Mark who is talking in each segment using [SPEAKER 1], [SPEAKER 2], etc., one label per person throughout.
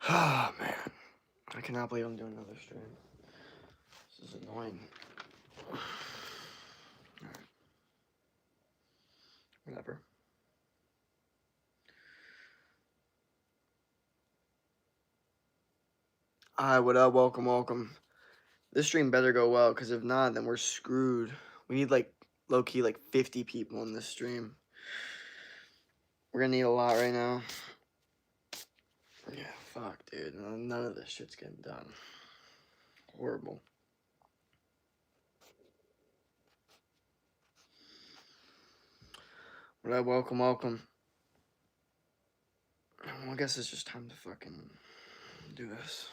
[SPEAKER 1] Oh, man. I cannot believe I'm doing another stream. This is annoying. Alright. Whatever. Hi, what up? Welcome, welcome. This stream better go well, because if not, then we're screwed. We need, like, low-key, like, 50 people in this stream. We're gonna need a lot right now. Yeah, fuck, dude. None of this shit's getting done. Horrible. What up? Welcome, welcome. Well, I guess it's just time to fucking do this.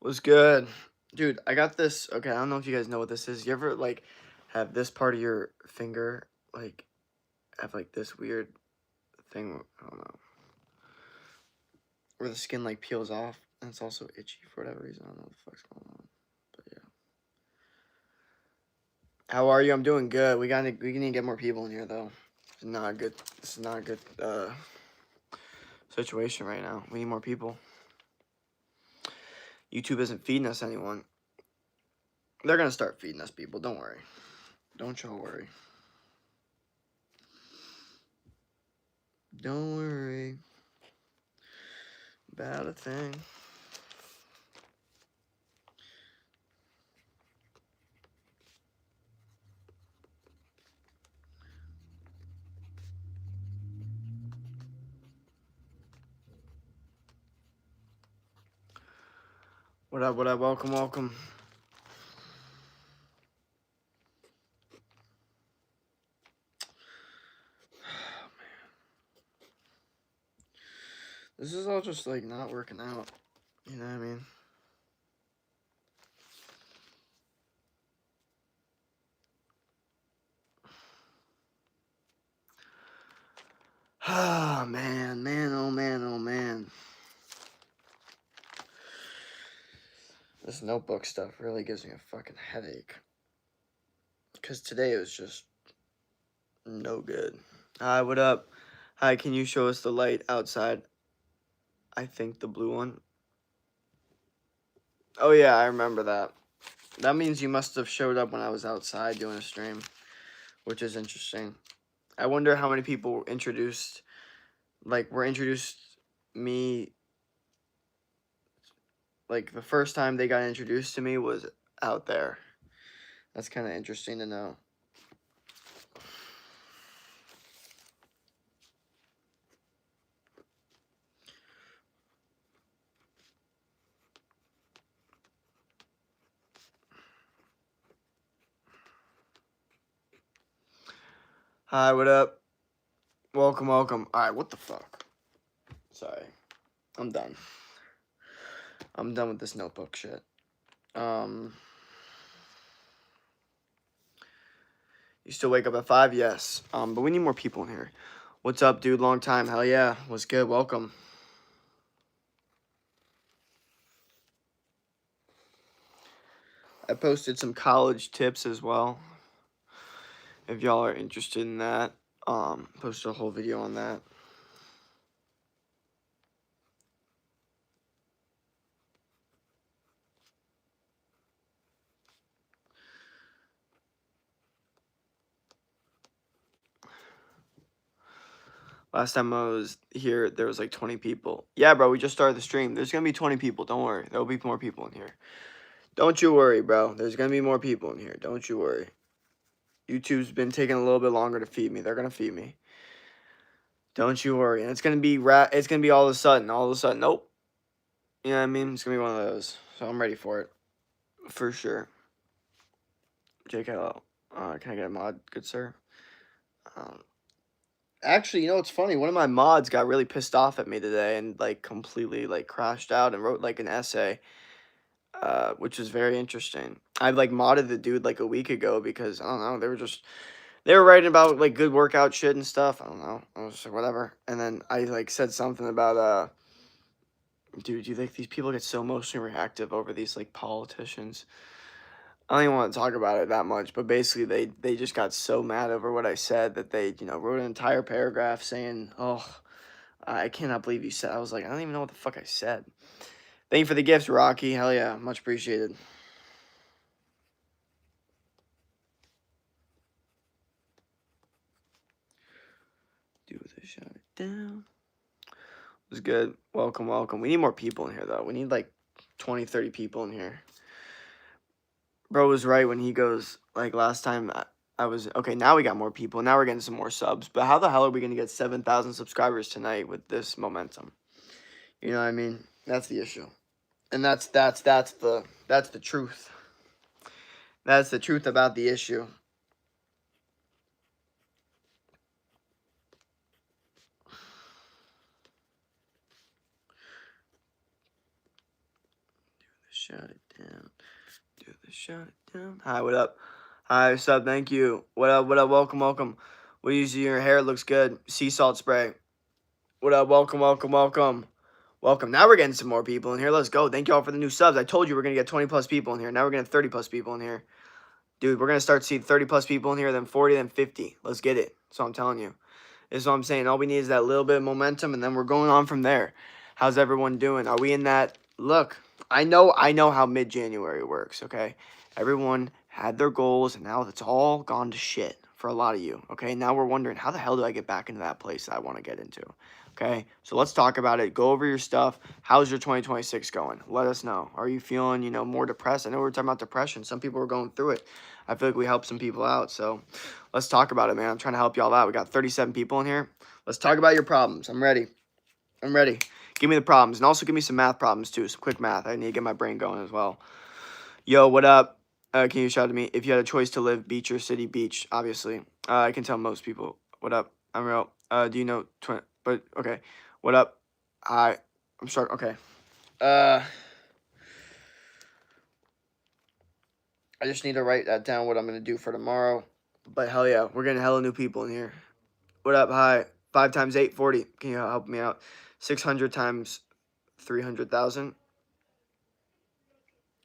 [SPEAKER 1] What's good? Dude, I got this. Okay, I don't know if you guys know what this is. You ever, like, have this part of your finger, like, have, like, this weird thing, I don't know, where the skin, like, peels off, and it's also itchy for whatever reason. I don't know what the fuck's going on, but yeah. How are you? I'm doing good. We need to get more people in here, though. This is not a good, situation right now. We need more people. YouTube isn't feeding us anyone. They're gonna start feeding us people. Don't worry. Don't y'all worry. Don't worry about a thing. What up, what up? Welcome, welcome. Oh, man. This is all just, like, not working out. You know what I mean? Ah, man, oh man, oh man. This notebook stuff really gives me a fucking headache. Because today it was just no good. Hi, what up? Hi, can you show us the light outside? I think the blue one. Oh yeah, I remember that. That means you must have showed up when I was outside doing a stream, which is interesting. I wonder how many people were introduced me, like, the first time they got introduced to me was out there. That's kind of interesting to know. Hi, what up? Welcome, welcome. Alright, what the fuck? Sorry. I'm done. I'm done with this notebook shit. You still wake up at 5? Yes. But we need more people in here. What's up, dude? Long time. Hell yeah. What's good? Welcome. I posted some college tips as well. If y'all are interested in that, posted a whole video on that. Last time I was here, there was like 20 people. Yeah, bro, we just started the stream. There's gonna be 20 people. Don't worry. There'll be more people in here. Don't you worry, bro. There's gonna be more people in here. Don't you worry. YouTube's been taking a little bit longer to feed me. They're gonna feed me. Don't you worry. And it's gonna be it's gonna be all of a sudden. Nope. You know what I mean? It's gonna be one of those. So I'm ready for it. For sure. JKL. Can I get a mod, good sir? Actually, you know what's funny? One of my mods got really pissed off at me today and, like, completely, like, crashed out and wrote, like, an essay, which was very interesting. I, like, modded the dude, like, a week ago because, I don't know, they were just They were writing about like good workout shit and stuff. I don't know. I was just like, whatever. And then I like said something about dude, you think these people get so emotionally reactive over these like politicians? I don't even want to talk about it that much, but basically they just got so mad over what I said that they, wrote an entire paragraph saying, "Oh, I cannot believe you said." I was like, I don't even know what the fuck I said. Thank you for the gifts, Rocky. Hell yeah, much appreciated. Do the shut it down. It was good. Welcome, welcome. We need more people in here though. We need like 20, 30 people in here. Bro was right when he goes, like, last time I was, okay, now we got more people. Now we're getting some more subs. But how the hell are we going to get 7,000 subscribers tonight with this momentum? You know what I mean? That's the issue. And that's the truth. That's the truth about the issue. Shut it down. Do the shut it down. Hi, what up? Hi, sub, thank you. What up, what up? Welcome, welcome. What do you see? Your hair looks good. Sea salt spray. What up? Welcome, welcome, welcome. Welcome. Now we're getting some more people in here. Let's go. Thank you all for the new subs. I told you we're going to get 20 plus people in here. Now we're getting 30 plus people in here. Dude, we're going to start seeing 30 plus people in here, then 40, then 50. Let's get it. That's what I'm telling you. This is what I'm saying. All we need is that little bit of momentum, and then we're going on from there. How's everyone doing? Are we in that? Look, I know how mid-January works, okay? Everyone had their goals, and now it's all gone to shit for a lot of you, okay? Now we're wondering, how the hell do I get back into that place that I want to get into? Okay, so let's talk about it. Go over your stuff. How's your 2026 going? Let us know. Are you feeling, more depressed? I know we were talking about depression. Some people were going through it. I feel like we helped some people out. So let's talk about it, man. I'm trying to help y'all out. We got 37 people in here. Let's talk about your problems. I'm ready. I'm ready. Give me the problems. And also give me some math problems, too. Some quick math. I need to get my brain going as well. Yo, what up? Can you shout to me? If you had a choice to live beach or city, beach, obviously. I can tell most people. What up? I'm real. Do you know... But, okay. What up? Hi. I'm sorry. Okay. I just need to write that down, what I'm going to do for tomorrow. But hell yeah, we're getting hella new people in here. What up? Hi. 5 times 8, 40. Can you help me out? 600 times 300,000.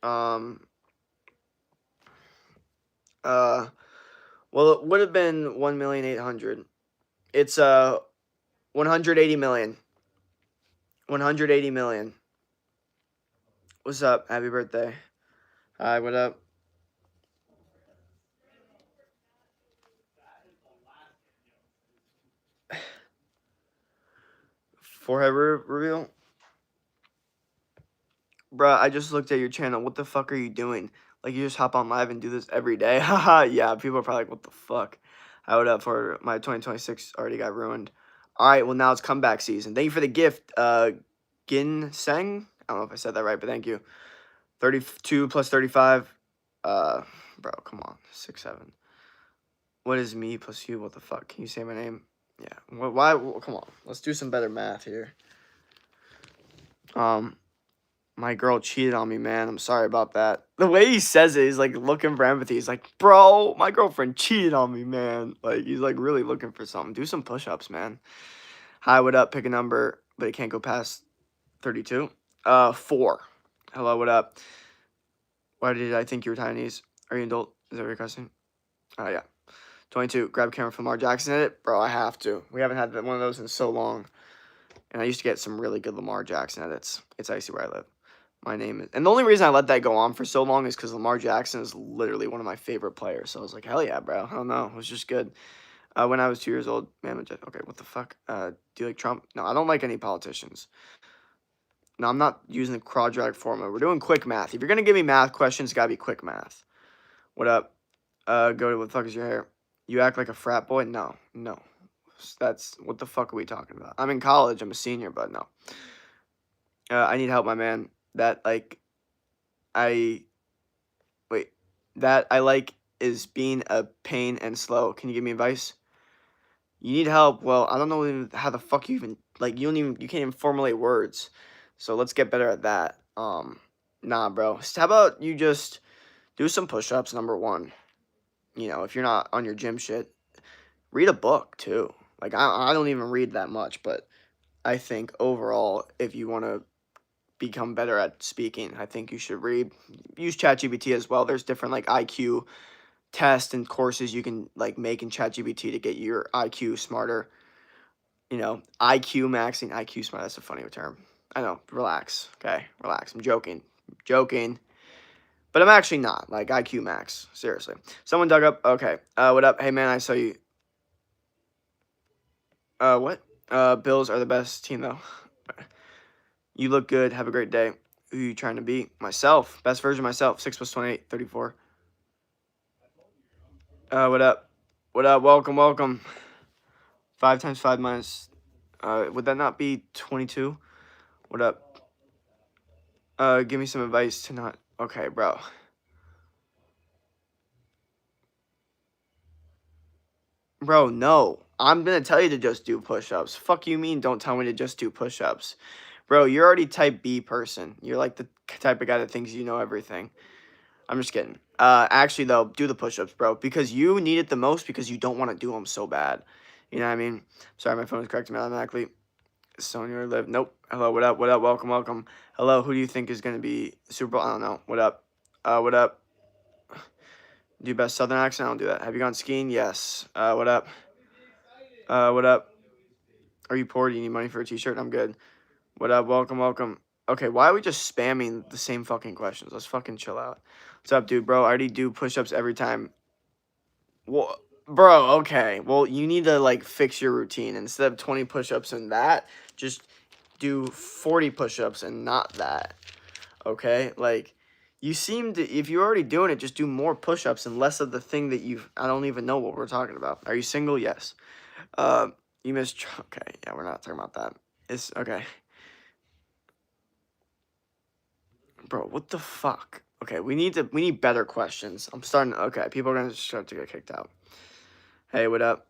[SPEAKER 1] Well, it would have been 1,800,000. It's 180 million. 180 million. What's up? Happy birthday. Hi, what up? Forehead reveal? Bruh, I just looked at your channel. What the fuck are you doing? Like, you just hop on live and do this every day? Haha, yeah, people are probably like, what the fuck? I would up for my 2026 already got ruined. All right, well, now it's comeback season. Thank you for the gift, Ginseng? I don't know if I said that right, but thank you. 32 plus 35. Bro, come on. 6, 7. What is me plus you? What the fuck? Can you say my name? Yeah. Why? Come on. Let's do some better math here. My girl cheated on me, man. I'm sorry about that. The way he says it, he's like looking for empathy. He's like, bro, my girlfriend cheated on me, man. Like, he's like really looking for something. Do some push-ups, man. Hi, what up? Pick a number, but it can't go past 32. 4. Hello, what up? Why did I think you were Chinese? Are you an adult? Is that what you're cussing? Oh, yeah. 22. Grab a camera from Lamar Jackson in it. Bro, I have to. We haven't had one of those in so long. And I used to get some really good Lamar Jackson edits. It's icy where I live. My name is, and the only reason I let that go on for so long is because Lamar Jackson is literally one of my favorite players. So I was like, hell yeah, bro. I don't know. It was just good. When I was 2 years old, man, okay, what the fuck? Do you like Trump? No, I don't like any politicians. No, I'm not using the quadratic formula. We're doing quick math. If you're going to give me math questions, it's got to be quick math. What up? Go to what the fuck is your hair? You act like a frat boy? No. That's, what the fuck are we talking about? I'm in college. I'm a senior, but no. I need help, my man. That like is being a pain and slow. Can you give me advice? You need help. Well, I don't know even how the fuck you even like you can't even formulate words. So let's get better at that. Nah, bro. How about you just do some push-ups, number one. If you're not on your gym shit, Read a book too. Like I don't even read that much, but I think overall, if you want to become better at speaking, I think you should read. Use ChatGPT as well. There's different like IQ tests and courses you can like make in ChatGPT to get your IQ smarter. You know, IQ maxing, IQ smart. That's a funny term. I know. Relax. Okay, relax. I'm joking. Joking. But I'm actually not. Like IQ max. Seriously. Someone dug up. Okay. What up? Hey man, I saw you. What? Bills are the best team though. You look good. Have a great day. Who are you trying to be? Myself. Best version of myself. 6 plus 28, 34. What up? What up? Welcome, welcome. 5 times 5 minus. Would that not be 22? What up? Give me some advice to not. Okay, bro. Bro, no. I'm gonna tell you to just do push-ups. Fuck you mean don't tell me to just do push-ups. Bro, you're already type B person. You're like the type of guy that thinks you know everything. I'm just kidding. Actually, though, do the push-ups, bro. Because you need it the most because you don't want to do them so bad. You know what I mean? Sorry, my phone is correcting me automatically. Sonya live. Nope. Hello, what up? What up? Welcome, welcome. Hello, who do you think is going to be Super Bowl? I don't know. What up? What up? Do best Southern accent? I don't do that. Have you gone skiing? Yes. What up? What up? Are you poor? Do you need money for a t-shirt? I'm good. What up? Welcome, welcome. Okay, why are we just spamming the same fucking questions? Let's fucking chill out. What's up, dude, bro? I already do push-ups every time. Well, bro, okay. Well, you need to, like, fix your routine. Instead of 20 push-ups and that, just do 40 push-ups and not that, okay? Like, you seem to, if you're already doing it, just do more push-ups and less of the thing that I don't even know what we're talking about. Are you single? Yes. You missed, okay, yeah, we're not talking about that. It's, okay. Bro, what the fuck? Okay, we need better questions. I'm starting, okay, people are gonna start to get kicked out. Hey, what up?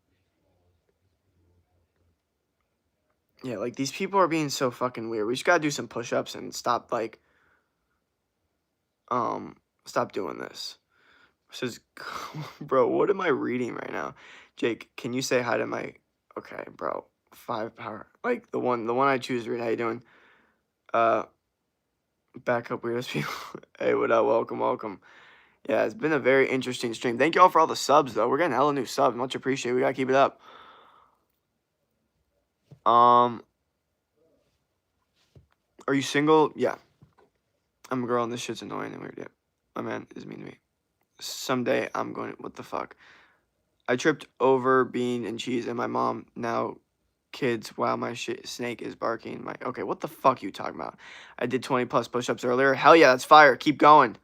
[SPEAKER 1] Yeah, like, these people are being so fucking weird. We just gotta do some push-ups and stop, like, stop doing this. It says, bro, what am I reading right now? Jake, can you say hi to my, okay, bro, 5 power, like, the one I choose to read. How you doing? Back up weirdest people. Hey, what up? Welcome, welcome. Yeah, it's been a very interesting stream. Thank you all for all the subs, though. We're getting hella new subs. Much appreciated. We gotta keep it up. Are you single? Yeah. I'm a girl, and this shit's annoying and weird. Yeah. My man is mean to me. Someday I'm going. What the fuck? I tripped over bean and cheese, and my mom now kids while my snake is barking. Okay, what the fuck are you talking about? I did 20 plus push-ups earlier. Hell yeah, that's fire. Keep going.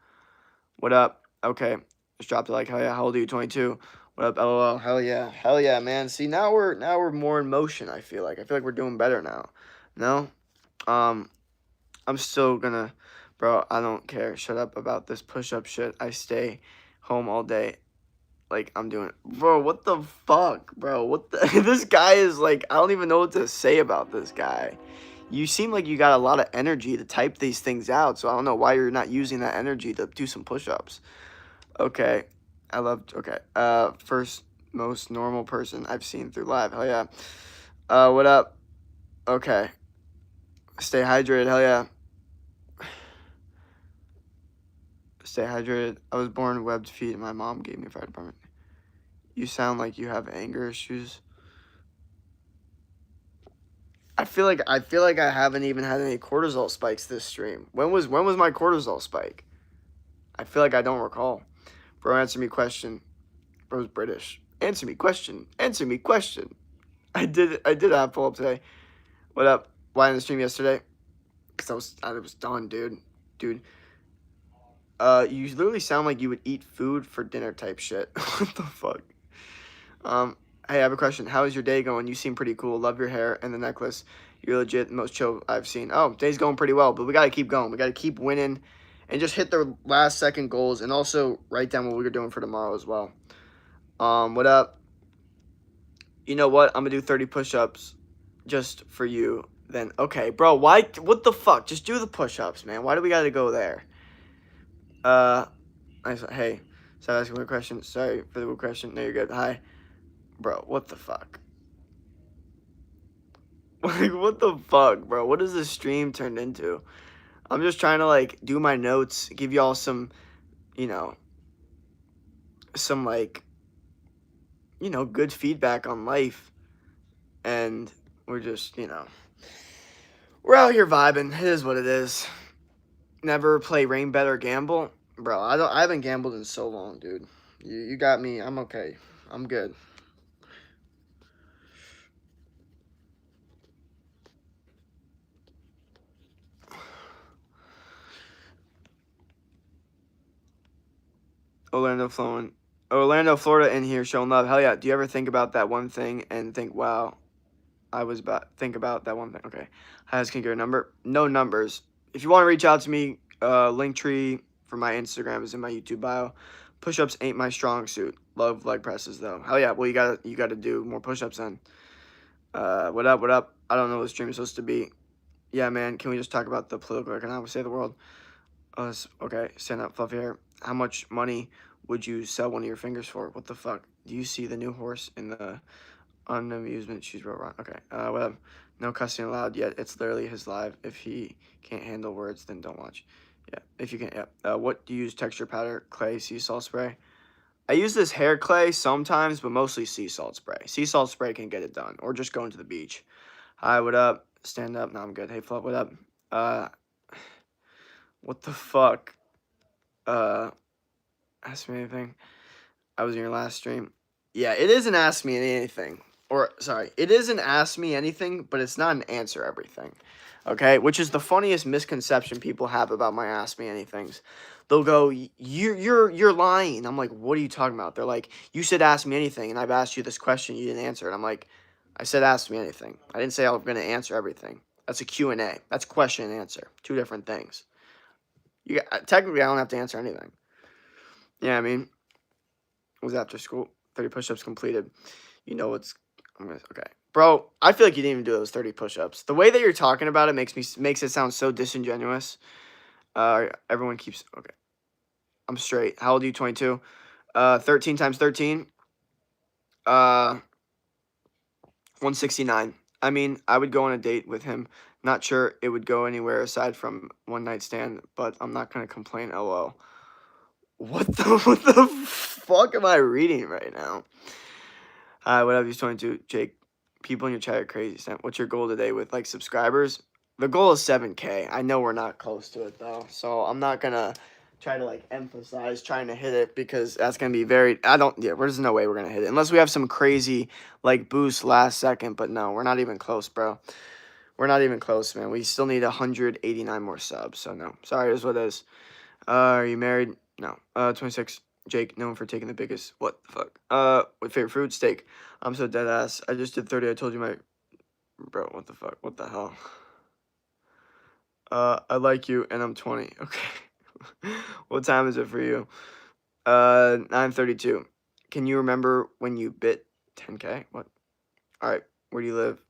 [SPEAKER 1] What up? Okay, just dropped it like hell yeah. How old are you? 22. What up? LOL. Hell yeah, man. See, now we're more in motion. I feel like we're doing better now. No, I'm still gonna, bro. I don't care. Shut up about this push-up shit. I stay home all day. Like, I'm doing it. Bro, what the fuck, bro? What the? This guy is like, I don't even know what to say about this guy. You seem like you got a lot of energy to type these things out, so I don't know why you're not using that energy to do some push-ups. Okay. Okay. First most normal person I've seen through live. Hell yeah. What up? Okay. Stay hydrated. Hell yeah. Stay hydrated. I was born webbed feet and my mom gave me a fire department. You sound like you have anger issues. I feel like I haven't even had any cortisol spikes this stream. When was my cortisol spike? I feel like I don't recall. Bro, answer me question. Bro's British. Answer me question. Answer me question. I did have pull up today. What up? Why in the stream yesterday? Cause I was done, dude. Dude. You literally sound like you would eat food for dinner type shit. What the fuck? Hey, I have a question. How is your day going? You seem pretty cool. Love your hair and the necklace. You're legit the most chill I've seen. Oh, day's going pretty well, but we gotta keep going. We gotta keep winning, and just hit the last second goals, and also write down what we're doing for tomorrow as well. What up? You know what? I'm gonna do 30 push-ups, just for you. Then okay, bro. Why? What the fuck? Just do the push-ups, man. Why do we gotta go there? Hey, so asking a question. Sorry for the question. No, you're good. Hi. Bro, what the fuck? Like, what the fuck, bro? What has this stream turned into? I'm just trying to, like, do my notes, give y'all some, you know, some, like, you know, good feedback on life. And we're just, you know, we're out here vibing. It is what it is. Never play rain bet or gamble. Bro, I haven't gambled in so long, dude. You got me. I'm okay. I'm good. Orlando, Florida in here showing love. Hell yeah. Do you ever think about that one thing and think, wow, think about that one thing? Okay. Highest can get a number? No numbers. If you want to reach out to me, Linktree for my Instagram is in my YouTube bio. Push-ups ain't my strong suit. Love leg presses though. Hell yeah. Well, you gotta do more push-ups then. What up? What up? I don't know what the stream is supposed to be. Yeah, man. Can we just talk about the political economic state of the world? Okay. Stand up, fluffy hair. How much money would you sell one of your fingers for? What the fuck? Do you see the new horse in the unamusement she's wrote wrong? Okay. Whatever. No cussing allowed yet. It's literally his live. If he can't handle words, then don't watch. Yeah. If you can't, yeah. What do you use? Texture powder, clay, sea salt spray? I use this hair clay sometimes, but mostly sea salt spray. Sea salt spray can get it done, or just going to the beach. Hi, what up? Stand up. No, I'm good. Hey, Fluff, what up? What the fuck? Ask me anything. I was in your last stream. Yeah, it isn't ask me anything. Or, sorry, it isn't ask me anything, but it's not an answer everything. Okay? Which is the funniest misconception people have about my ask me anythings. They'll go, you're lying. I'm like, what are you talking about? They're like, you said ask me anything, and I've asked you this question, you didn't answer it. I'm like, I said ask me anything. I didn't say I was going to answer everything. That's a Q&A. That's question and answer. Two different things. Technically, I don't have to answer anything. Yeah, I mean, it was after school. 30 push-ups completed. You know what's... okay. Bro, I feel like you didn't even do those 30 push-ups. The way that you're talking about it makes it sound so disingenuous. Everyone keeps... Okay. I'm straight. How old are you? 22? 13 times 13? 169. I mean, I would go on a date with him. Not sure it would go anywhere aside from one night stand, but I'm not going to complain. LOL. What the fuck am I reading right now? Hi, what up? He's 22. Jake, people in your chat are crazy. What's your goal today with, like, subscribers? The goal is 7K. I know we're not close to it, though. So I'm not going to try to, like, emphasize trying to hit it because that's going to be there's no way we're going to hit it. Unless we have some crazy, like, boost last second. But no, we're not even close, bro. We're not even close, man. We still need 189 more subs. So no. Sorry, is what it is. Are you married? No. 26. Jake, known for taking the biggest. What the fuck? With favorite food? Steak. I'm so dead ass. I just did 30. I told you my. Bro, what the fuck? What the hell? I like you, and I'm 20. Okay. What time is it for you? 9:32. Can you remember when you bit 10K? What? All right. Where do you live?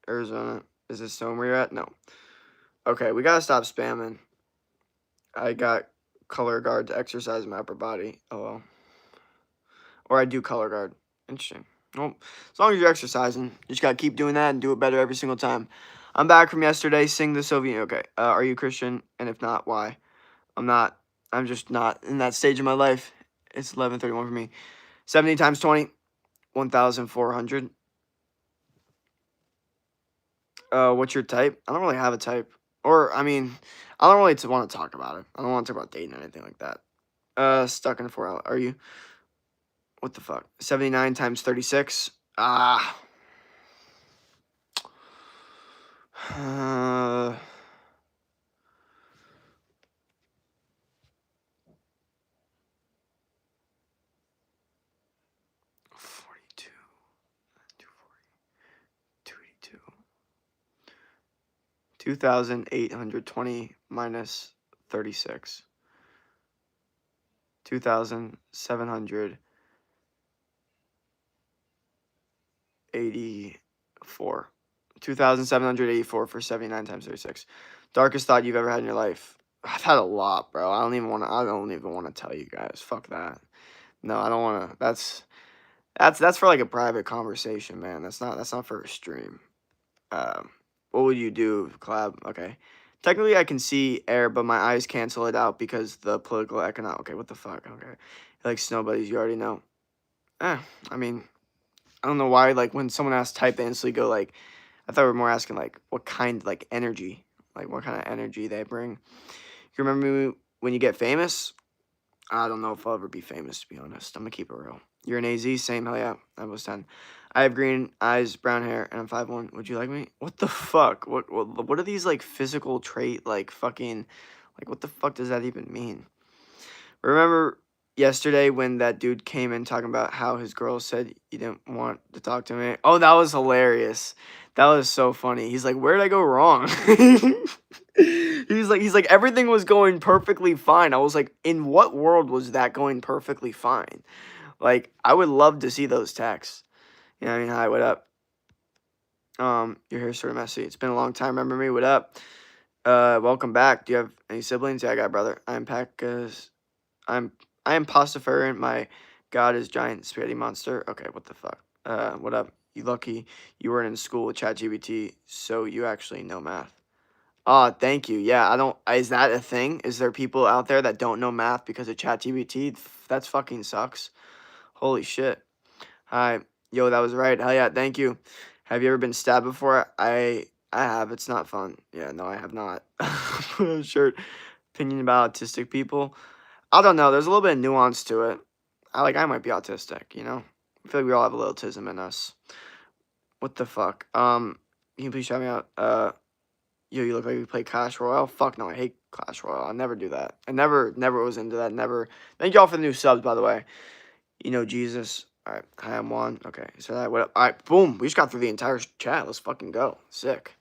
[SPEAKER 1] Arizona. Is this home where you're at? No. Okay, we gotta stop spamming. I got color guard to exercise my upper body. Oh well. Or I do color guard. Interesting. Well, as long as you're exercising, you just gotta keep doing that and do it better every single time. I'm back from yesterday. Sing the Soviet. Okay. Are you Christian? And if not, why? I'm not. I'm just not in that stage of my life. It's 11:31 for me. 70 times 20, 1,400. What's your type? I don't really have a type. Or, I mean, I don't really want to talk about it. I don't want to talk about dating or anything like that. Stuck in 4 hours. Are you? What the fuck? 79 times 36. Ah. 42. 282. 2,820 minus 36. 2,784. 2,784 for 79 times 36. Darkest thought you've ever had in your life? I've had a lot, bro. I don't even want to tell you guys. Fuck that. No, I don't want to. That's for like a private conversation, man. That's not for a stream. Um, what would you do, collab? Okay. Technically, I can see air, but my eyes cancel it out because the political economic. Okay, what the fuck? Okay, like snow buddies, you already know. I mean, I don't know why. Like when someone asks type, they instantly go like, I thought we were more asking like what kind, like energy, like what kind of energy they bring. You remember me when you get famous? I don't know if I'll ever be famous, to be honest. I'm gonna keep it real. You're an AZ, same, hell yeah. I was 10. I have green eyes, brown hair, and I'm 5'1". Would you like me? What the fuck? What are these like physical trait like fucking like what the fuck does that even mean? Remember yesterday when that dude came in talking about how his girl said you didn't want to talk to me? Oh, that was hilarious. That was so funny. He's like, where did I go wrong? he's like, everything was going perfectly fine. I was like, in what world was that going perfectly fine? Like, I would love to see those texts. You know what I mean? Hi, what up? Your hair's sort of messy. It's been a long time. Remember me? What up? Welcome back. Do you have any siblings? Yeah, I got a brother. I'm I am pastafarian. My god is giant spaghetti monster. Okay, what the fuck? What up? You lucky you weren't in school with ChatGPT, so you actually know math. Thank you. Yeah, I don't. Is that a thing? Is there people out there that don't know math because of ChatGPT? That's fucking sucks. Holy shit. Hi. Yo, that was right. Hell yeah, thank you. Have you ever been stabbed before? I have. It's not fun. Yeah, no, I have not. Shirt. Opinion about autistic people. I don't know. There's a little bit of nuance to it. I might be autistic, you know? I feel like we all have a little autism in us. What the fuck? Can you please shout me out? Yo, you look like you play Clash Royale. Fuck no, I hate Clash Royale. I never do that. I never was into that. Never. Thank y'all for the new subs, by the way. You know Jesus. All right, hi, I'm Juan. Okay, so that what up? All right, boom. We just got through the entire chat. Let's fucking go. Sick.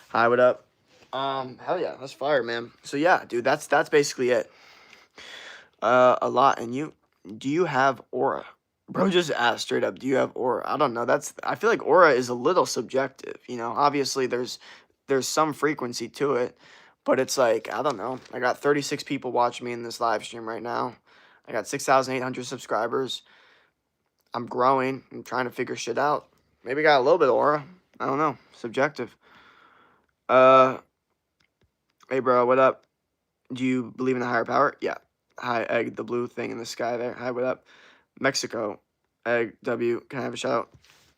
[SPEAKER 1] Hi, what up? Hell yeah, that's fire, man. So yeah, dude, that's basically it. A lot. And do you have aura? Bro just asked straight up, do you have aura? I don't know. I feel like aura is a little subjective, you know. Obviously there's some frequency to it, but it's like, I don't know. I got 36 people watching me in this live stream right now. I got 6,800 subscribers. I'm growing. I'm trying to figure shit out. Maybe got a little bit of aura. I don't know. Subjective. Uh, hey bro, what up? Do you believe in a higher power? Yeah. Hi, Egg, the blue thing in the sky there. Hi, what up? Mexico. Egg, W, can I have a shout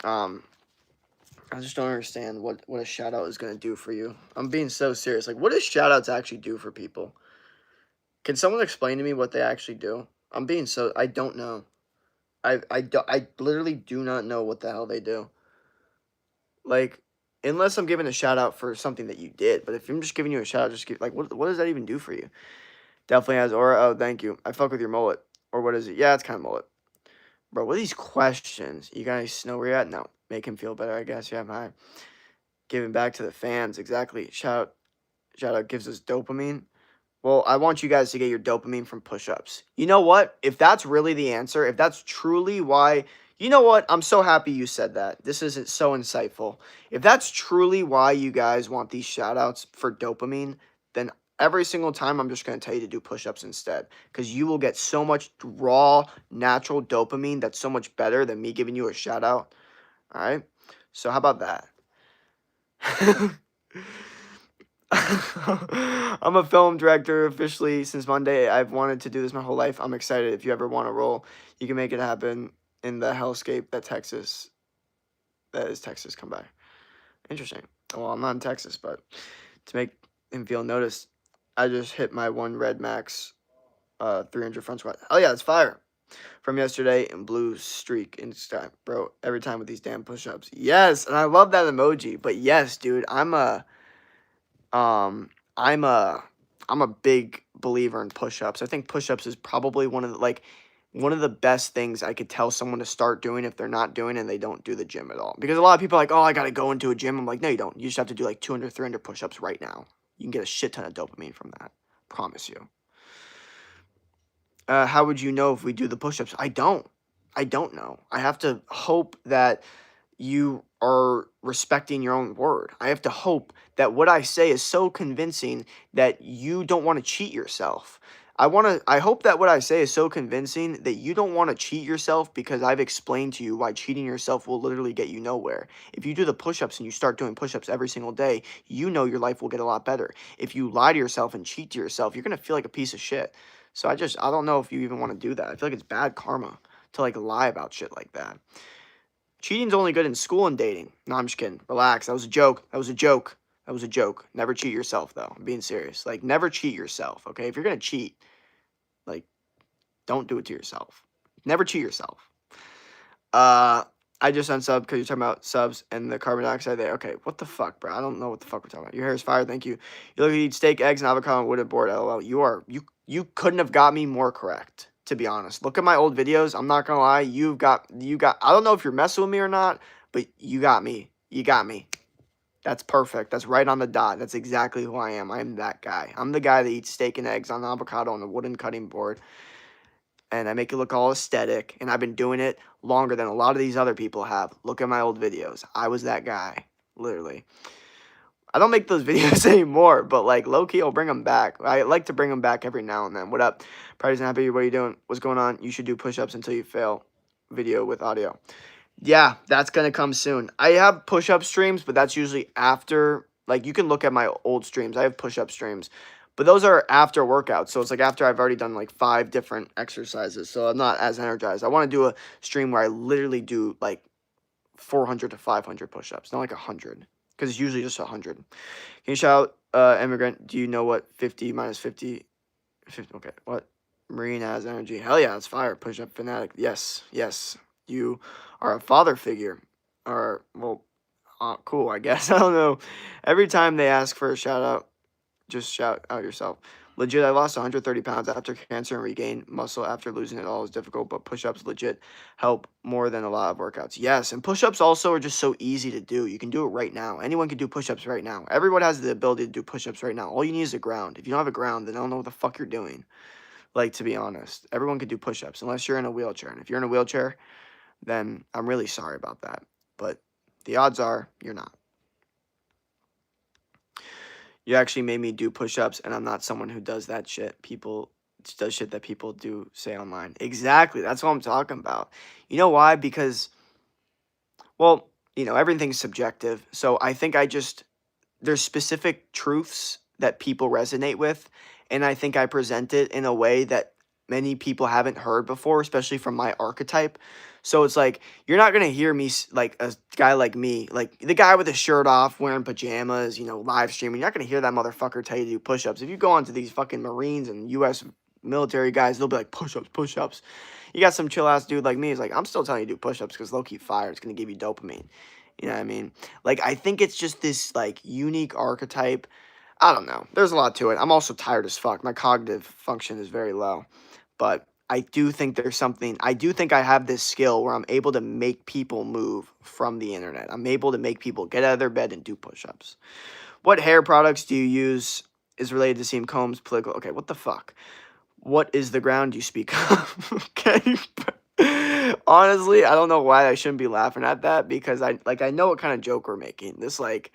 [SPEAKER 1] out? I just don't understand what a shout out is going to do for you. I'm being so serious. Like, what does shout outs actually do for people? Can someone explain to me what they actually do? I don't know. I literally do not know what the hell they do. Like, unless I'm giving a shout out for something that you did. But if I'm just giving you a shout out, just give, like, what does that even do for you? Definitely has aura. Oh, thank you. I fuck with your mullet. Or what is it? Yeah, it's kind of mullet. Bro, what are these questions? You guys know where you're at? No. Make him feel better, I guess. Yeah, hi. Giving back to the fans. Exactly. Shout out gives us dopamine. Well, I want you guys to get your dopamine from push-ups. You know what? If that's really the answer, if that's truly why, you know what? I'm so happy you said that. This is so insightful. If that's truly why you guys want these shout-outs for dopamine, then every single time I'm just going to tell you to do push-ups instead, because you will get so much raw, natural dopamine that's so much better than me giving you a shout-out. All right? So how about that? I'm a film director officially since Monday. I've wanted to do this my whole life. I'm excited. If you ever want to roll, you can make it happen in the hellscape that is Texas. Come by. Interesting. Well, I'm not in Texas, but to make him feel noticed, I just hit my one red max 300 front squat. Oh yeah, that's fire. From yesterday in blue streak in sky. Bro, every time with these damn push-ups. Yes, and I love that emoji. But yes, dude, I'm a I'm a big believer in push-ups. I think push-ups is probably one of the best things I could tell someone to start doing if they're not doing and they don't do the gym at all. Because a lot of people are like, "Oh, I got to go into a gym." I'm like, "No, you don't. You just have to do like 200, 300 push-ups right now. You can get a shit ton of dopamine from that. Promise you." How would you know if we do the push-ups? I don't know. I have to hope that you are respecting your own word. I have to hope that what I say is so convincing that you don't want to cheat yourself. I hope that what I say is so convincing that you don't want to cheat yourself, because I've explained to you why cheating yourself will literally get you nowhere. If you do the push-ups and you start doing push-ups every single day, you know your life will get a lot better. If you lie to yourself and cheat to yourself, you're going to feel like a piece of shit. So I don't know if you even want to do that. I feel like it's bad karma to like lie about shit like that. Cheating's only good in school and dating. No, I'm just kidding. Relax. That was a joke. That was a joke. That was a joke. Never cheat yourself, though. I'm being serious. Like, never cheat yourself, okay? If you're going to cheat, like, don't do it to yourself. Never cheat yourself. I just unsubbed because you're talking about subs and the carbon dioxide there. Okay, what the fuck, bro? I don't know what the fuck we're talking about. Your hair is fire, thank you. You look, you eat steak, eggs, and avocado on wooden board. LOL. You couldn't have got me more correct, to be honest. Look at my old videos. I'm not gonna lie. You got. I don't know if you're messing with me or not, but you got me. You got me. That's perfect. That's right on the dot. That's exactly who I am. I'm that guy. I'm the guy that eats steak and eggs on avocado on a wooden cutting board. And I make it look all aesthetic, and I've been doing it longer than a lot of these other people have. Look at my old videos. I was that guy, literally. I don't make those videos anymore, but like low-key, I'll bring them back. I like to bring them back every now and then. What up? Party's not happy. What are you doing? What's going on? You should do push-ups until you fail. Video with audio. Yeah, that's going to come soon. I have push-up streams, but that's usually after. Like, you can look at my old streams. I have push-up streams. But those are after workouts. So it's like after I've already done like 5 different exercises. So I'm not as energized. I want to do a stream where I literally do like 400 to 500 push-ups. Not like 100. Because it's usually just 100. Can you shout out, immigrant, do you know what 50 minus 50? Okay, what? Marine has energy. Hell yeah, that's fire. Push-up fanatic. Yes, yes. You are a father figure. Or, well, cool, I guess. I don't know. Every time they ask for a shout-out, just shout out yourself. Legit, I lost 130 pounds after cancer and regained muscle after losing it all is difficult, but push-ups legit help more than a lot of workouts. Yes, and push-ups also are just so easy to do. You can do it right now. Anyone can do push-ups right now. Everyone has the ability to do push-ups right now. All you need is a ground. If you don't have a ground, then I don't know what the fuck you're doing. Like, to be honest, everyone can do push-ups unless you're in a wheelchair. And if you're in a wheelchair, then I'm really sorry about that. But the odds are you're not. You actually made me do push-ups, and I'm not someone who does that shit. People does shit that people do say online. Exactly. That's what I'm talking about. You know why? Because, well, everything's subjective. So I think there's specific truths that people resonate with, and I think I present it in a way that many people haven't heard before, especially from my archetype. So it's like, you're not going to hear me, like a guy like me, like the guy with his shirt off, wearing pajamas, live streaming. You're not going to hear that motherfucker tell you to do push-ups. If you go onto these fucking Marines and U.S. military guys, they'll be like, push-ups, push-ups. You got some chill-ass dude like me, he's like, I'm still telling you to do push-ups because low-key fire. It's going to give you dopamine. You know what I mean? Like, I think it's just this, like, unique archetype. I don't know. There's a lot to it. I'm also tired as fuck. My cognitive function is very low. But I do think there's something. I do think I have this skill where I'm able to make people move from the internet. I'm able to make people get out of their bed and do push-ups. What hair products do you use is related to Seam Combs' political? Okay, what the fuck? What is the ground you speak of? Okay. Honestly, I don't know why I shouldn't be laughing at that, because I know what kind of joke we're making. This like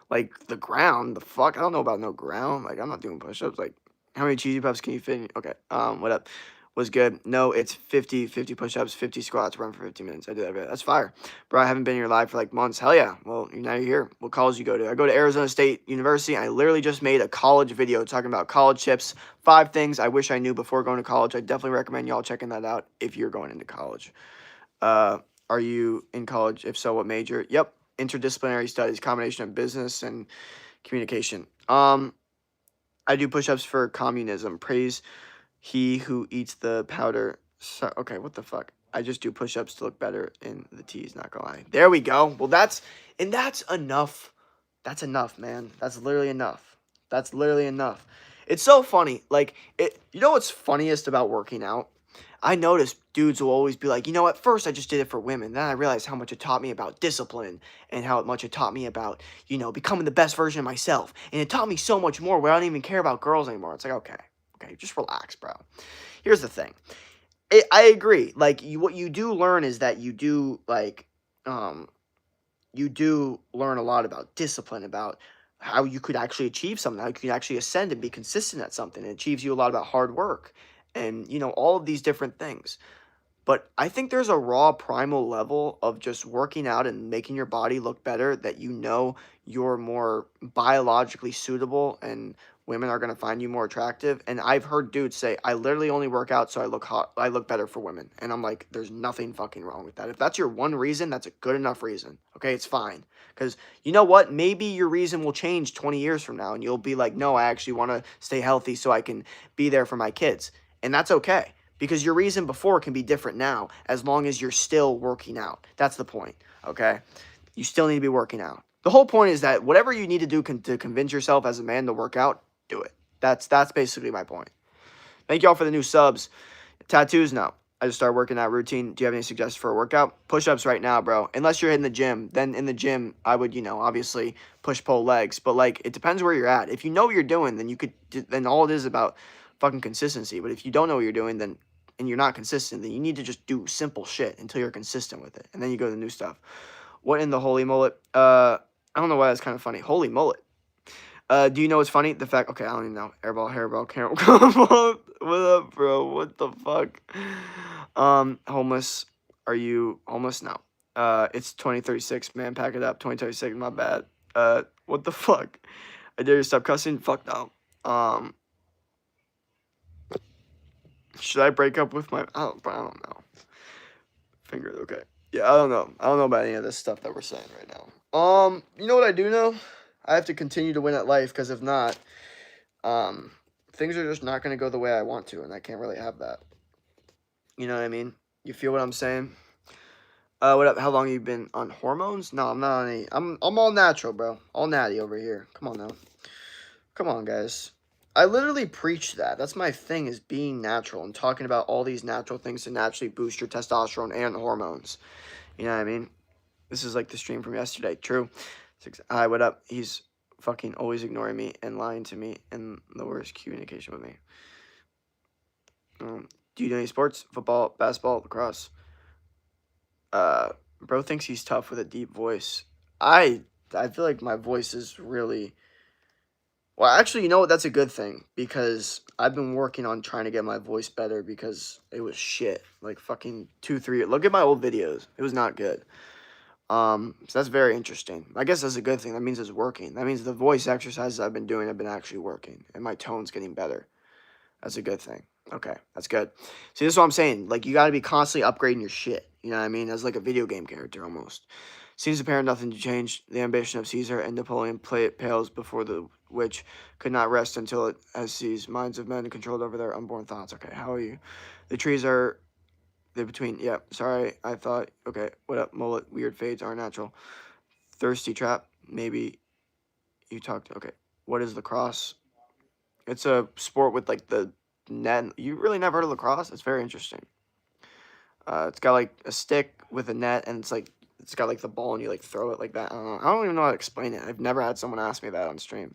[SPEAKER 1] the ground, the fuck? I don't know about no ground. Like, I'm not doing push-ups. Like, how many cheesy puffs can you fit in? Okay, what up? Was good. No, it's 50 push-ups, 50 squats, run for 15 minutes. I do that. That's fire. Bro, I haven't been in your live for like months. Hell yeah. Well, now you're here. What college you go to? I go to Arizona State University. I literally just made a college video talking about college tips. 5 things I wish I knew before going to college. I definitely recommend y'all checking that out if you're going into college. Are you in college? If so, what major? Yep. Interdisciplinary studies, combination of business and communication. I do push-ups for communism. Praise he who eats the powder. So, okay, what the fuck? I just do push-ups to look better in the tees, not gonna lie. There we go. Well, that's enough. That's enough, man. That's literally enough. That's literally enough. It's so funny. Like, you know what's funniest about working out? I notice dudes will always be like, at first I just did it for women. Then I realized how much it taught me about discipline and how much it taught me about, becoming the best version of myself. And it taught me so much more where I don't even care about girls anymore. It's like, okay, just relax, bro. Here's the thing. I agree. Like, what you do learn is that you do, like, you do learn a lot about discipline, about how you could actually achieve something, how you could actually ascend and be consistent at something. It achieves you a lot about hard work and, all of these different things. But I think there's a raw primal level of just working out and making your body look better that you're more biologically suitable and women are going to find you more attractive. And I've heard dudes say, I literally only work out so I look hot, I look better for women. And I'm like, there's nothing fucking wrong with that. If that's your one reason, that's a good enough reason. Okay, it's fine. Because you know what? Maybe your reason will change 20 years from now and you'll be like, no, I actually want to stay healthy so I can be there for my kids. And that's okay. Because your reason before can be different now as long as you're still working out. That's the point, okay? You still need to be working out. The whole point is that whatever you need to do to convince yourself as a man to work out, do it. That's basically my point. Thank y'all for the new subs. Tattoos, no. I just started working out routine. Do you have any suggestions for a workout? Push-ups right now, bro. Unless you're in the gym. Then in the gym, I would, obviously push-pull legs. But, it depends where you're at. If you know what you're doing, then all it is about fucking consistency. But if you don't know what you're doing, and you're not consistent, then you need to just do simple shit until you're consistent with it. And then you go to the new stuff. What in the holy mullet? I don't know why that's kind of funny. Holy mullet. Do you know what's funny? The fact, okay, I don't even know. Airball, hairball, Carol. What up, bro? What the fuck? Homeless. Are you homeless? No. It's 2036, man. Pack it up. 2036, my bad. What the fuck? I dare you stop cussing? Fuck no. Should I break up with my... I don't know. Finger, okay. Yeah, I don't know. I don't know about any of this stuff that we're saying right now. You know what I do know? I have to continue to win at life, because if not, things are just not going to go the way I want to, and I can't really have that. You know what I mean? You feel what I'm saying? What up? How long have you been on hormones? No, I'm not on any... I'm all natural, bro. All natty over here. Come on now. Come on, guys. I literally preach that. That's my thing, is being natural and talking about all these natural things to naturally boost your testosterone and hormones. You know what I mean? This is like the stream from yesterday. True. Hi, what up? He's fucking always ignoring me and lying to me and the worst communication with me. Do you do any sports? Football, basketball, lacrosse? Bro thinks he's tough with a deep voice. I feel like my voice is really... Well, actually, you know what? That's a good thing, because I've been working on trying to get my voice better because it was shit. Like fucking 2-3. Look at my old videos. It was not good. So that's very interesting. I guess that's a good thing. That means it's working. That means the voice exercises I've been doing have been actually working, and my tone's getting better. That's a good thing. Okay, that's good. See, this is what I'm saying. Like, you got to be constantly upgrading your shit. You know what I mean? As like a video game character almost. Seems apparent nothing to change. The ambition of Caesar and Napoleon pales before the which could not rest until it has seized minds of men controlled over their unborn thoughts. Okay, how are you? The trees are... They're between... Yeah, sorry. I thought... Okay, what up? Mullet. Weird fades are natural. Thirsty trap. Maybe you talked... Okay. What is lacrosse? It's a sport with, like, the net. You really never heard of lacrosse? It's very interesting. It's got, like, a stick with a net, and it's, like... It's got, like, the ball, and you, like, throw it like that. I don't know. I don't even know how to explain it. I've never had someone ask me that on stream.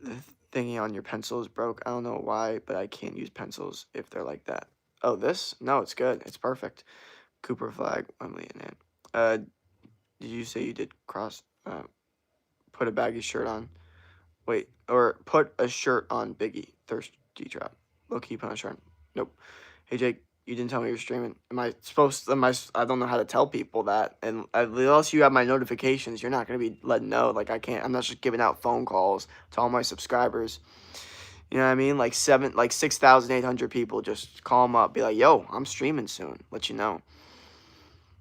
[SPEAKER 1] The thingy on your pencil is broke. I don't know why, but I can't use pencils if they're like that. Oh, this? No, it's good. It's perfect. Cooper flag. Emily and Ann. Did you say you did cross? Put a baggy shirt on. Wait, or put a shirt on Biggie. Thirsty trap. Low key put on a shirt. Nope. Hey, Jake. You didn't tell me you're streaming. I don't know how to tell people that. And unless you have my notifications, you're not going to be letting know. Like, I'm not just giving out phone calls to all my subscribers. You know what I mean? Like 6,800 people, just call them up. Be like, yo, I'm streaming soon. Let you know.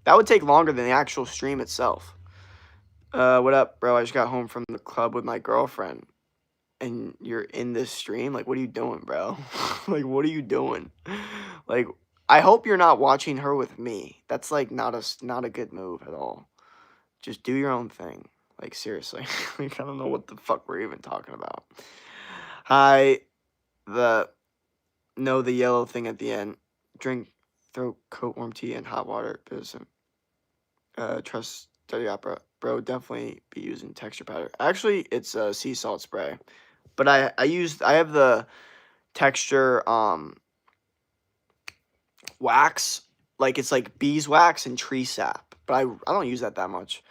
[SPEAKER 1] That would take longer than the actual stream itself. What up, bro? I just got home from the club with my girlfriend. And you're in this stream? Like, what are you doing, bro? Like, what are you doing? Like... I hope you're not watching her with me. That's, like, not a good move at all. Just do your own thing. Like, seriously. Like, I don't know what the fuck we're even talking about. Hi. The yellow thing at the end. Drink, throw coat, warm tea, and hot water. Trust study opera. Bro, definitely be using texture powder. Actually, it's a sea salt spray. But I have the texture, wax, like it's like beeswax and tree sap, but I don't use that much.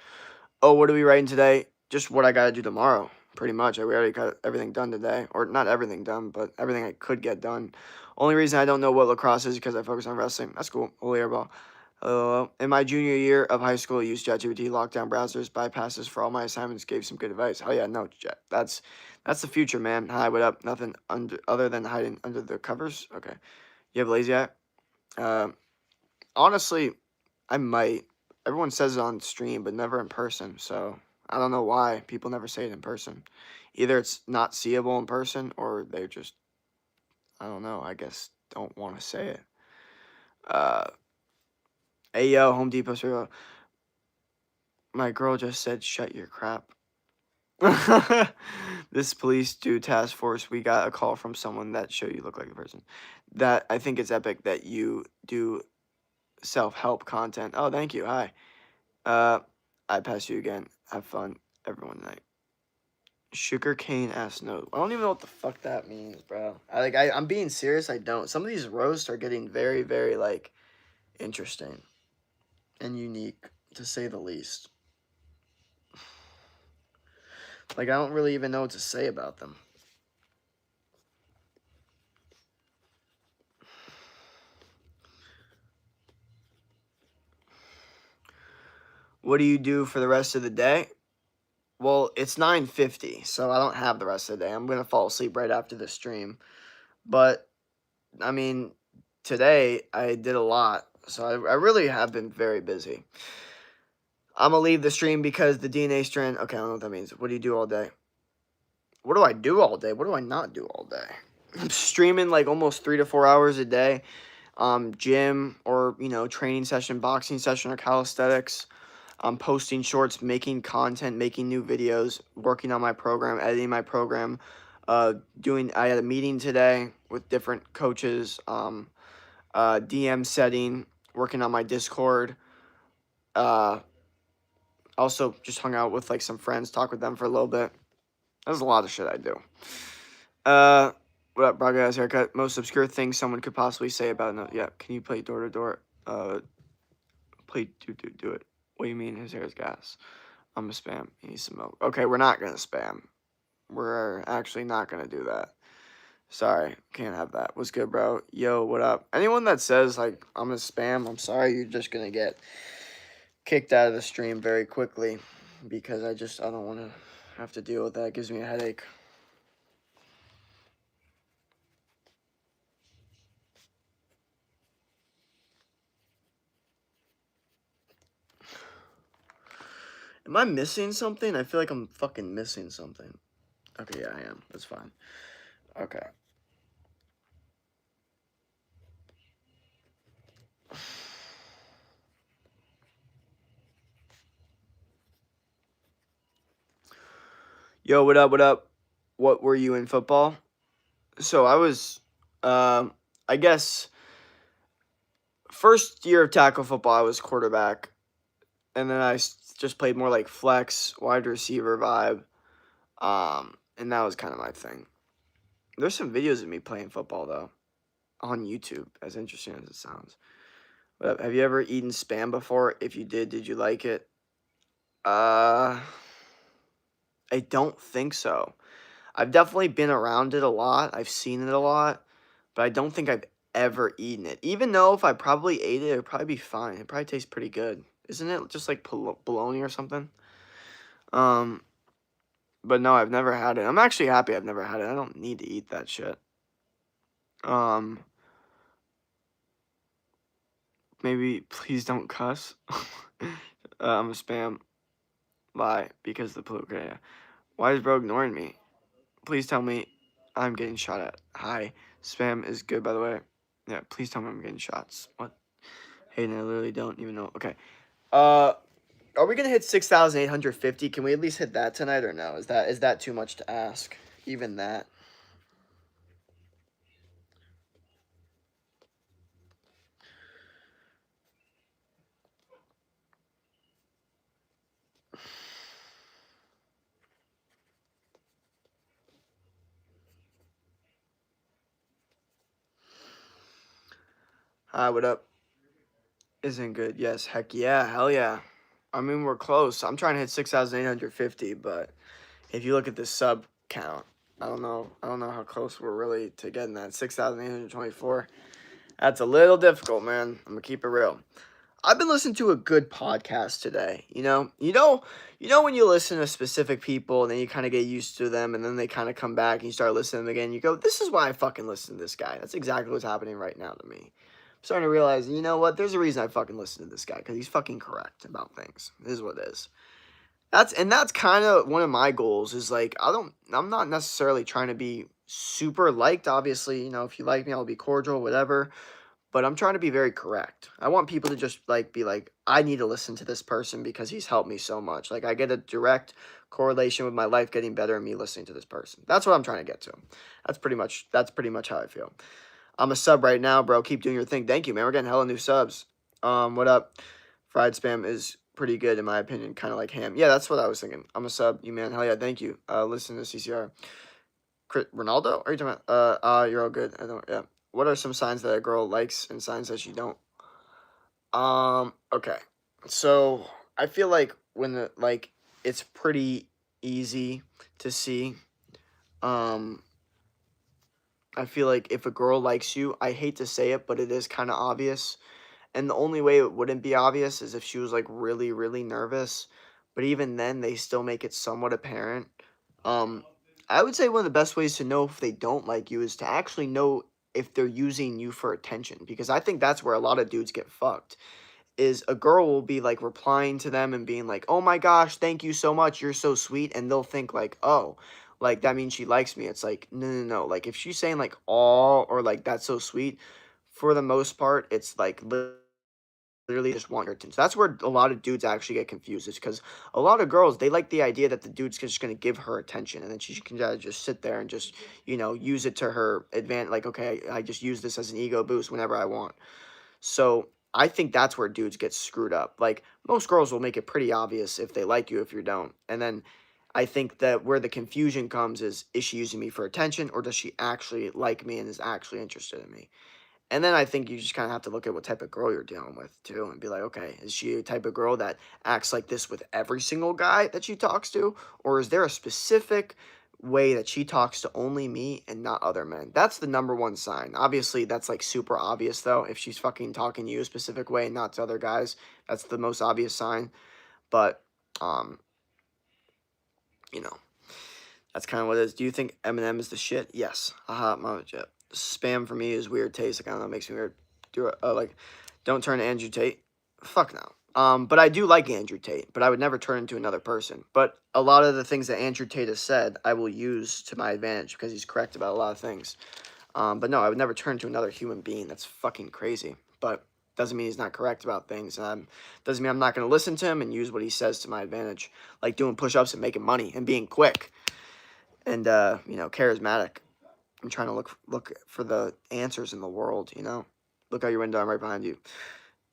[SPEAKER 1] Oh, what are we writing today? Just what I gotta do tomorrow. pretty much. We already got everything done today. Or not everything done, but everything I could get done. Only reason I don't know what lacrosse is because I focus on wrestling. That's cool. Holy airball. In my junior year of high school, I used ChatGPT, locked down browsers, bypasses for all my assignments, gave some good advice. Oh yeah, no, that's the future, man. Hi, what up? Nothing other than hiding under the covers. Okay, you have lazy eye. Honestly, I might. Everyone says it on stream, but never in person. So I don't know why people never say it in person. Either it's not seeable in person, or they just, I don't know. I guess don't want to say it. Hey yo, Home Depot. Sir, my girl just said, "Shut your crap." This police do task force. We got a call from someone that show you look like a person. That I think it's epic that you do self-help content. Oh, thank you. Hi. I pass you again. Have fun, everyone night. Sugarcane ass note. I don't even know what the fuck that means, bro. I'm being serious. I don't. Some of these roasts are getting very, very like interesting and unique, to say the least. Like I don't really even know what to say about them. What do you do for the rest of the day? Well, it's 9:50, so I don't have the rest of the day. I'm gonna fall asleep right after the stream. But I mean, today I did a lot, so I really have been very busy. I'm gonna leave the stream because the DNA strand. Okay, I don't know what that means. What do you do all day? What do I do all day? What do I not do all day? I'm streaming like almost 3 to 4 hours a day. Gym or training session, boxing session, or calisthenics. I'm posting shorts, making content, making new videos, working on my program, editing my program. I had a meeting today with different coaches. DM setting, working on my Discord. Also just hung out with like some friends, talked with them for a little bit. There's a lot of shit I do. What up, Braga has haircut? Most obscure thing someone could possibly say about no. Yeah, can you play door to door? Play do it. What do you mean his hair is gas? I'm a spam. He needs some milk. Okay, we're not gonna spam. We're actually not gonna do that. Sorry, can't have that. What's good, bro? Yo, what up? Anyone that says like I'm a spam, I'm sorry. You're just gonna get kicked out of the stream very quickly because I don't want to have to deal with that. It gives me a headache. Am I missing something? I feel like I'm fucking missing something. Okay, yeah, I am. That's fine. Okay. Yo, what up, what up? What were you in football? So I was, I guess, first year of tackle football, I was quarterback. And then just played more like flex, wide receiver vibe. And that was kind of my thing. There's some videos of me playing football, though, on YouTube, as interesting as it sounds. But have you ever eaten Spam before? If you did you like it? I don't think so. I've definitely been around it a lot. I've seen it a lot, but I don't think I've ever eaten it. Even though if I probably ate it, it would probably be fine. It probably tastes pretty good. Isn't it just like bologna or something? But no, I've never had it. I'm actually happy I've never had it. I don't need to eat that shit. Maybe please don't cuss. I'm a spam. Lie because the blue. Okay, yeah. Why is bro ignoring me? Please tell me I'm getting shot at. Hi. Spam is good, by the way. Yeah, please tell me I'm getting shots. What? Hayden, I literally don't even know. Okay. Are we gonna hit 6,850? Can we at least hit that tonight or no? Is that too much to ask? Even that. Hi, what up? Isn't good. Yes, heck yeah, hell yeah. I mean, we're close. I'm trying to hit 6,850, but if you look at the sub count, I don't know how close we're really to getting that 6,824. That's a little difficult, man. I'm gonna keep it real. I've been listening to a good podcast today. When you listen to specific people and then you kind of get used to them, and then they kind of come back and you start listening to them again. You go, "This is why I fucking listen to this guy." That's exactly what's happening right now to me. I'm starting to realize, you know what? There's a reason I fucking listen to this guy, because he's fucking correct about things. This is what it is. That's kind of one of my goals. Is like I'm not necessarily trying to be super liked. Obviously, if you like me, I'll be cordial, whatever, but I'm trying to be very correct. I want people to just like be like, I need to listen to this person because he's helped me so much. Like I get a direct correlation with my life getting better and me listening to this person. That's what I'm trying to get to. That's pretty much how I feel. I'm a sub right now, bro. Keep doing your thing. Thank you, man. We're getting hella new subs. What up? Fried spam is pretty good in my opinion, kind of like ham. Yeah, that's what I was thinking. I'm a sub, you man. Hell yeah, thank you. Listen to CCR. Ronaldo? Are you talking about? You're all good. I don't. Yeah. What are some signs that a girl likes and signs that she don't? Okay. So I feel like it's pretty easy to see. Um, I feel like if a girl likes you, I hate to say it, but it is kind of obvious. And the only way it wouldn't be obvious is if she was like really, really nervous. But even then, they still make it somewhat apparent. Um, I would say one of the best ways to know if they don't like you is to actually know if they're using you for attention. Because I think that's where a lot of dudes get fucked. Is a girl will be like replying to them and being like, "Oh my gosh, thank you so much, you're so sweet," and they'll think like, "Oh, like that means she likes me." It's like, no, no, no. Like if she's saying like "oh" or like "that's so sweet," for the most part, it's like literally just want your attention. So that's where a lot of dudes actually get confused, is because a lot of girls, they like the idea that the dude's just going to give her attention, and then she can just sit there and just use it to her advantage. Like, okay, I just use this as an ego boost whenever I want. So I think that's where dudes get screwed up. Like most girls will make it pretty obvious if they like you, if you don't. And then I think that where the confusion comes is she using me for attention, or does she actually like me and is actually interested in me? And then I think you just kind of have to look at what type of girl you're dealing with too, and be like, okay, is she a type of girl that acts like this with every single guy that she talks to, or is there a specific way that she talks to only me and not other men? That's the number one sign. Obviously, that's like super obvious though. If she's fucking talking to you a specific way and not to other guys, that's the most obvious sign. But um, you know, that's kind of what it is. Do you think Eminem is the shit? Yes. Haha, mama jet. Spam for me is weird taste. Like, I don't know, it makes me weird. Don't turn to Andrew Tate. Fuck no. But I do like Andrew Tate, but I would never turn into another person. But a lot of the things that Andrew Tate has said, I will use to my advantage because he's correct about a lot of things. But no, I would never turn into another human being. That's fucking crazy. But doesn't mean he's not correct about things. Doesn't mean I'm not going to listen to him and use what he says to my advantage, like doing push-ups and making money and being quick and charismatic. I'm trying to look for the answers in the world. Look out your window. I'm right behind you.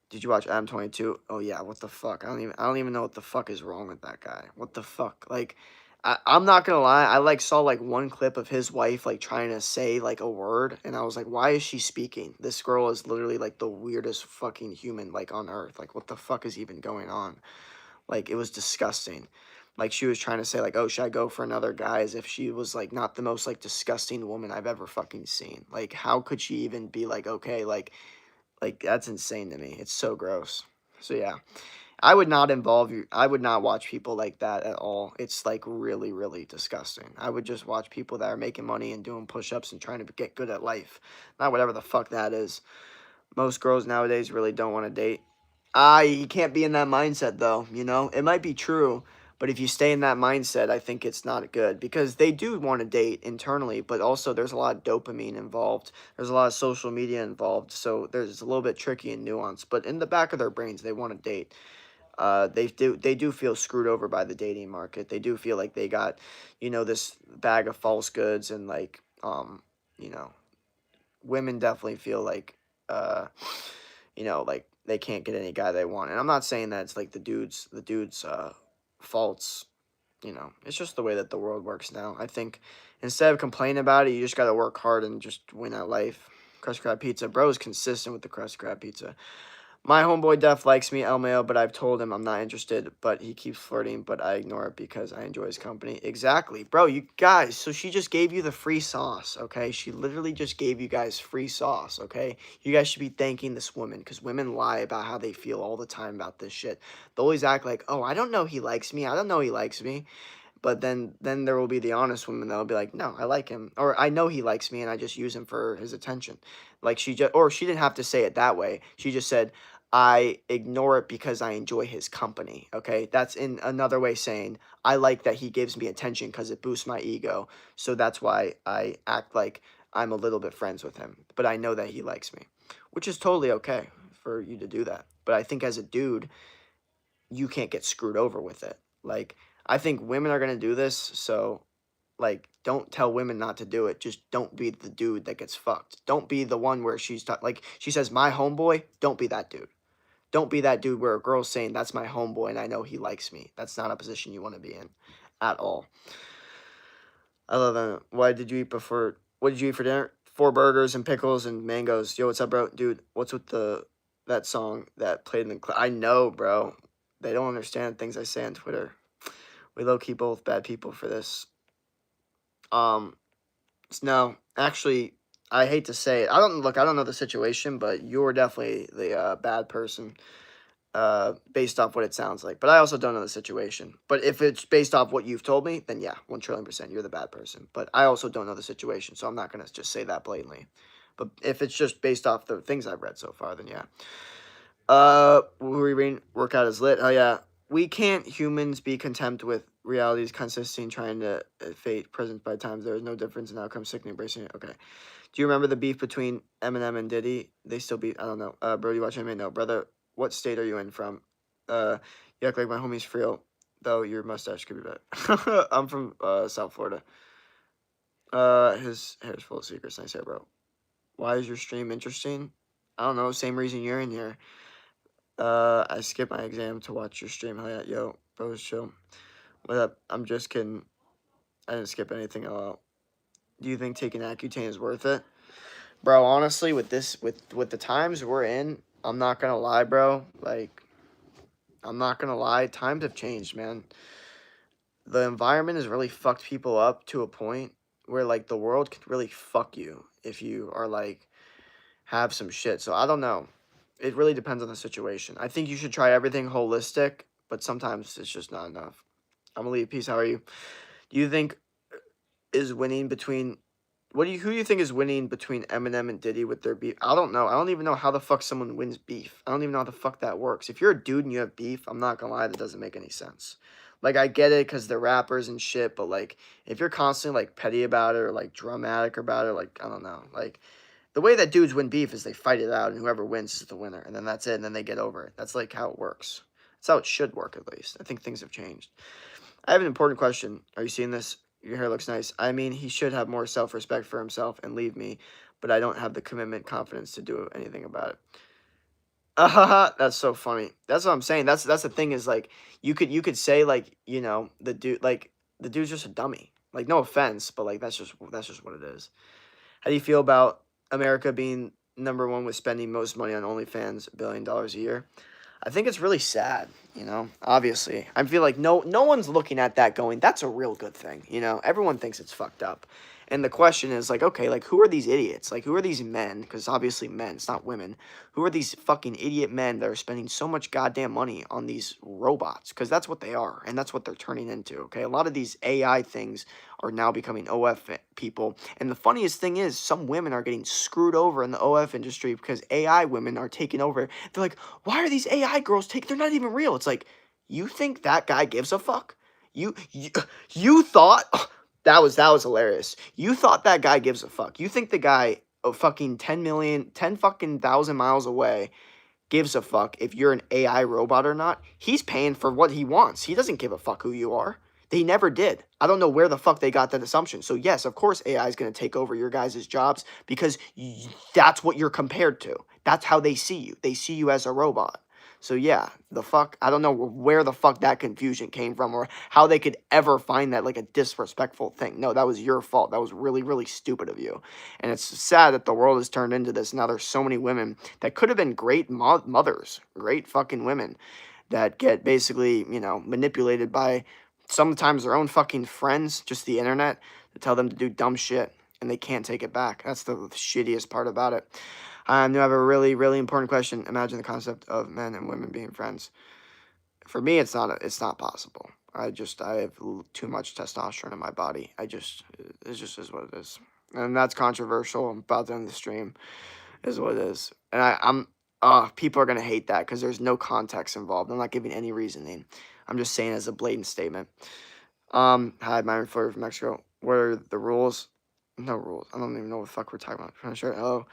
[SPEAKER 1] Did you watch Adam 22? Oh yeah. What the fuck? I don't even know what the fuck is wrong with that guy. What the fuck? Like, I'm not gonna lie. I like saw like one clip of his wife like trying to say like a word, and I was like, why is she speaking? This girl is literally like the weirdest fucking human like on earth. Like, what the fuck is even going on? Like, it was disgusting. Like, she was trying to say, like, oh, should I go for another guy? As if she was, like, not the most, like, disgusting woman I've ever fucking seen. Like, how could she even be, like, okay, like, that's insane to me. It's so gross. So, yeah. I would not involve you. I would not watch people like that at all. It's, like, really, really disgusting. I would just watch people that are making money and doing push-ups and trying to get good at life. Not whatever the fuck that is. Most girls nowadays really don't want to date. You can't be in that mindset though, It might be true, but if you stay in that mindset, I think it's not good because they do want to date internally, but also there's a lot of dopamine involved. There's a lot of social media involved, so there's a little bit tricky and nuanced, but in the back of their brains, they want to date. They do feel screwed over by the dating market. They do feel like they got, this bag of false goods and like, you know, women definitely feel like, like they can't get any guy they want. And I'm not saying that it's like the dude's faults. It's just the way that the world works now. I think instead of complaining about it, you just got to work hard and just win at life. Crust crab pizza, bro, is consistent with the crust crab pizza. My homeboy Def likes me, LMAO, but I've told him I'm not interested, but he keeps flirting, but I ignore it because I enjoy his company. Exactly. Bro, you guys, so she just gave you the free sauce, okay? She literally just gave you guys free sauce, okay? You guys should be thanking this woman because women lie about how they feel all the time about this shit. They always act like, oh, I don't know he likes me. I don't know he likes me. But then there will be the honest woman that'll be like, no, I like him, or I know he likes me, and I just use him for his attention. Like or she didn't have to say it that way. She just said, I ignore it because I enjoy his company. Okay, that's in another way saying I like that he gives me attention because it boosts my ego. So that's why I act like I'm a little bit friends with him, but I know that he likes me, which is totally okay for you to do that. But I think as a dude, you can't get screwed over with it. Like, I think women are gonna do this, so like, don't tell women not to do it. Just don't be the dude that gets fucked. Don't be the one where like she says my homeboy. Don't be that dude. Don't be that dude where a girl's saying that's my homeboy and I know he likes me. That's not a position you want to be in, at all. I love that. What did you eat for dinner? 4 burgers and pickles and mangoes. Yo, what's up, bro? Dude, what's with that song that played in the I know, bro. They don't understand things I say on Twitter. We low-key both bad people for this. No, actually, I hate to say it. I don't know the situation, but you're definitely the bad person. Based off what it sounds like. But I also don't know the situation. But if it's based off what you've told me, then yeah, 1,000,000,000%, you're the bad person. But I also don't know the situation, so I'm not going to just say that blatantly. But if it's just based off the things I've read so far, then yeah. What were we reading? Workout is lit. Oh, yeah. We can't humans be content with realities consisting trying to fate present by times. There is no difference in outcome, sickening, embracing it. Okay. Do you remember the beef between Eminem and Diddy? They still beef. I don't know. Bro, you watch anime? No, brother. What state are you in from? You act like my homie's Friel, though your mustache could be better. I'm from South Florida. His hair's full of secrets. Nice hair, bro. Why is your stream interesting? I don't know. Same reason you're in here. I skipped my exam to watch your stream. Hell yeah, yo, bro, chill. What up? I'm just kidding. I didn't skip anything. LOL. Do you think taking Accutane is worth it? Bro, honestly, with the times we're in, I'm not gonna lie, bro. Like, I'm not gonna lie. Times have changed, man. The environment has really fucked people up to a point where, like, the world could really fuck you if you are, like, have some shit. So, I don't know. It really depends on the situation. I think you should try everything holistic, but sometimes it's just not enough. I'm gonna leave. Peace. How are you? Do you think is winning between who do you think is winning between Eminem and Diddy with their beef? I don't know. I don't even know how the fuck someone wins beef. I don't even know how the fuck that works. If you're a dude and you have beef, I'm not gonna lie, that doesn't make any sense. Like, I get it because they're rappers and shit, but, like, if you're constantly, like, petty about it or, like, dramatic about it, like, I don't know. Like, the way that dudes win beef is they fight it out and whoever wins is the winner. And then that's it. And then they get over it. That's, like, how it works. That's how it should work, at least. I think things have changed. I have an important question. Are you seeing this? Your hair looks nice. I mean, he should have more self-respect for himself and leave me, but I don't have the commitment, confidence to do anything about it. That's so funny. That's what I'm saying. That's the thing is, like, you could say, like, you know, the dude's just a dummy. Like, no offense, but, like, that's just what it is. How do you feel about America being #1 with spending most money on OnlyFans, $1 billion a year? I think it's really sad, you know, obviously. I feel like no one's looking at that going, that's a real good thing, you know? Everyone thinks it's fucked up. And the question is, like, okay, like, who are these idiots? Like, who are these men? Because obviously men, it's not women. Who are these fucking idiot men that are spending so much goddamn money on these robots? Because that's what they are, and that's what they're turning into, okay? A lot of these AI things are now becoming OF people. And the funniest thing is, some women are getting screwed over in the OF industry because AI women are taking over. They're like, why are these AI girls they're not even real. It's like, you think that guy gives a fuck? You thought that was hilarious. You thought that guy gives a fuck. You think the guy fucking 10 fucking thousand miles away gives a fuck if you're an AI robot or not? He's paying for what he wants. He doesn't give a fuck who you are. They never did. I don't know where the fuck they got that assumption. So yes, of course AI is going to take over your guys' jobs because that's what you're compared to. That's how they see you. They see you as a robot. So yeah, the fuck, I don't know where the fuck that confusion came from or how they could ever find that like a disrespectful thing. No, that was your fault. That was really, really stupid of you. And it's sad that the world has turned into this. Now there's so many women that could have been great mothers, great fucking women that get basically, manipulated by sometimes their own fucking friends, just the internet, to tell them to do dumb shit and they can't take it back. That's the shittiest part about it. I have a really, really important question. Imagine the concept of men and women being friends. For me, it's not possible. I have too much testosterone in my body. It just is what it is. And that's controversial. I'm about to end the stream, is what it is. And people are going to hate that because there's no context involved. I'm not giving any reasoning. I'm just saying as a blatant statement. Hi, Myron Fleur from Mexico. What are the rules? No rules. I don't even know what the fuck we're talking about. I'm sure. Hello.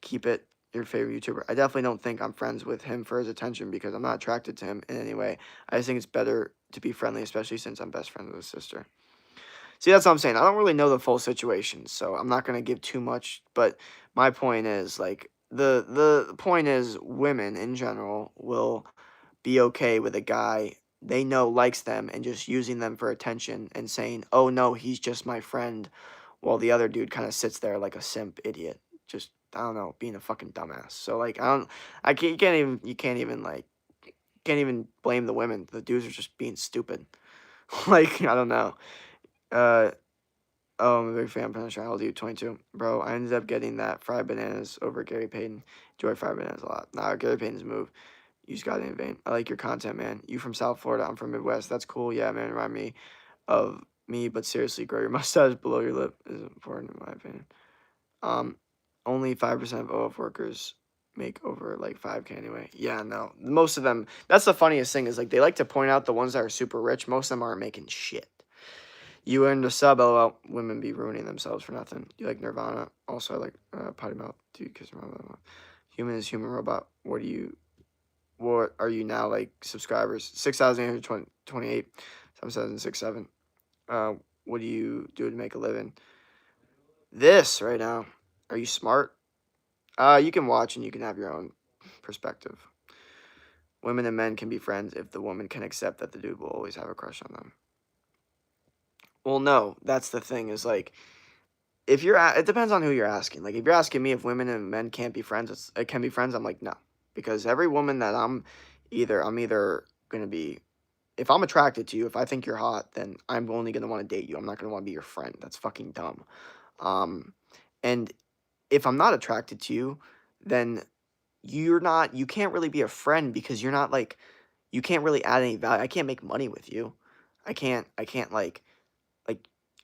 [SPEAKER 1] Keep it your favorite YouTuber. I definitely don't think I'm friends with him for his attention because I'm not attracted to him in any way. I just think it's better to be friendly, especially since I'm best friends with his sister. See, that's what I'm saying. I don't really know the full situation, so I'm not going to give too much. But my point is, like, the point is women in general will be okay with a guy they know likes them and just using them for attention and saying, oh, no, he's just my friend, while the other dude kind of sits there like a simp idiot. Just, I don't know, being a fucking dumbass. So, like, you can't even blame the women. The dudes are just being stupid. Like, I don't know. Uh, Oh, I'm a big fan of Punisher. How old are you? 22. Bro, I ended up getting that fried bananas over Gary Payton. Enjoy fried bananas a lot. Nah, Gary Payton's move. You just got it in vain. I like your content, man. You from South Florida. I'm from Midwest. That's cool. Yeah, man. Remind me of me, but seriously, grow your mustache below your lip is important in my opinion. Um, Only 5% of OF workers make over like 5K anyway. Yeah, no. Most of them, that's the funniest thing is like they like to point out the ones that are super rich. Most of them aren't making shit. You earned a sub, lol. Women be ruining themselves for nothing. You like Nirvana? Also, I like Potty Mouth. Dude, kiss Nirvana. Human is human robot. What are you now like subscribers? 6,828. 7,767. What do you do to make a living? This right now. Are you smart? You can watch and you can have your own perspective. Women and men can be friends if the woman can accept that the dude will always have a crush on them. Well, no, that's the thing is like, if it depends on who you're asking. Like, if you're asking me if women and men can't be friends, it can be friends, I'm like, no. Because every woman that I'm either going to be, if I'm attracted to you, if I think you're hot, then I'm only going to want to date you. I'm not going to want to be your friend. That's fucking dumb. And if I'm not attracted to you, then you can't really be a friend because you're not like, you can't really add any value. I can't make money with you. I can't like,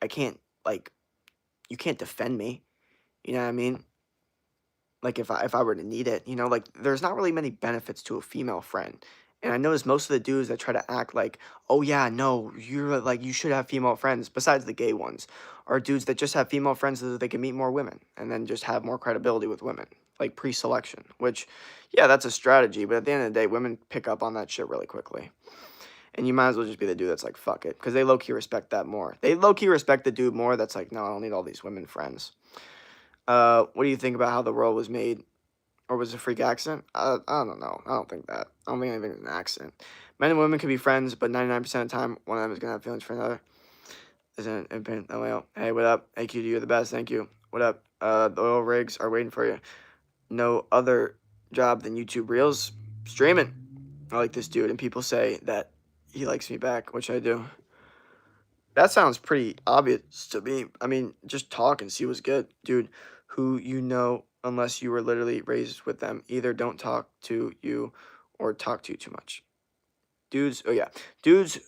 [SPEAKER 1] I can't like, you can't defend me. You know what I mean? Like if I were to need it, like there's not really many benefits to a female friend. And I notice most of the dudes that try to act like, oh yeah, no, you're like you should have female friends, besides the gay ones, are dudes that just have female friends so that they can meet more women and then just have more credibility with women, like pre-selection. Which, yeah, that's a strategy, but at the end of the day, women pick up on that shit really quickly. And you might as well just be the dude that's like, fuck it, because they low key respect that more. They low key respect the dude more that's like, no, I don't need all these women friends. What do you think about how the world was made? Or was it a freak accident? I don't know. I don't think that. I don't think anything is an accident. Men and women can be friends, but 99% of the time, one of them is going to have feelings for another. Isn't it? LOL. Hey, what up? Hey, QD, you're the best. Thank you. What up? The oil rigs are waiting for you. No other job than YouTube Reels. Streaming. I like this dude, and people say that he likes me back, which I do. That sounds pretty obvious to me. I mean, just talk and see what's good. Dude, who you know, unless you were literally raised with them, either don't talk to you or talk to you too much. Dudes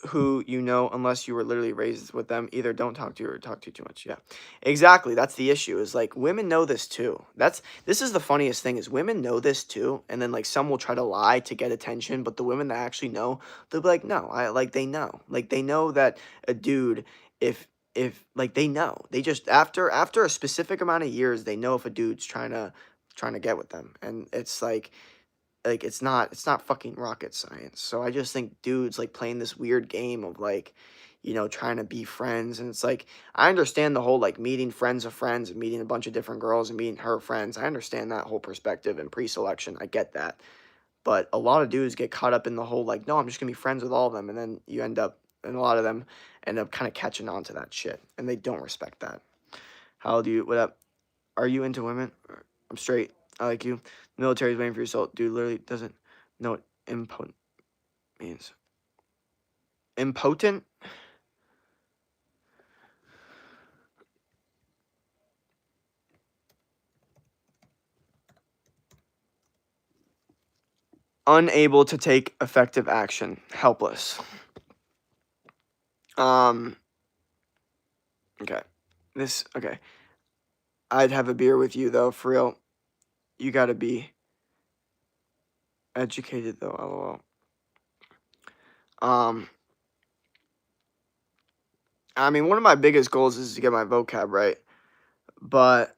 [SPEAKER 1] who you know, unless you were literally raised with them, either don't talk to you or talk to you too much. Yeah, exactly. That's the issue. Is like women know this too. This is the funniest thing is women know this too, and then like some will try to lie to get attention, but the women that actually know, they'll be like, no, they know, like they know that a dude, if like they know, they just after a specific amount of years, they know if a dude's trying to get with them, and it's like it's not fucking rocket science. So I just think dudes like playing this weird game of like, trying to be friends. And it's like, I understand the whole like meeting friends of friends and meeting a bunch of different girls and meeting her friends. I understand that whole perspective and pre-selection. I get that. But a lot of dudes get caught up in the whole, like, no, I'm just going to be friends with all of them. And then you end up, and a lot of them end up kind of catching on to that shit. And they don't respect that. How do you, what up? Are you into women? I'm straight. I like you. The military's waiting for your soul. Dude literally doesn't know what impotent means. Impotent? Unable to take effective action. Helpless. Okay. Okay. I'd have a beer with you, though, for real. You gotta be educated, though, lol. I mean, one of my biggest goals is to get my vocab right. But,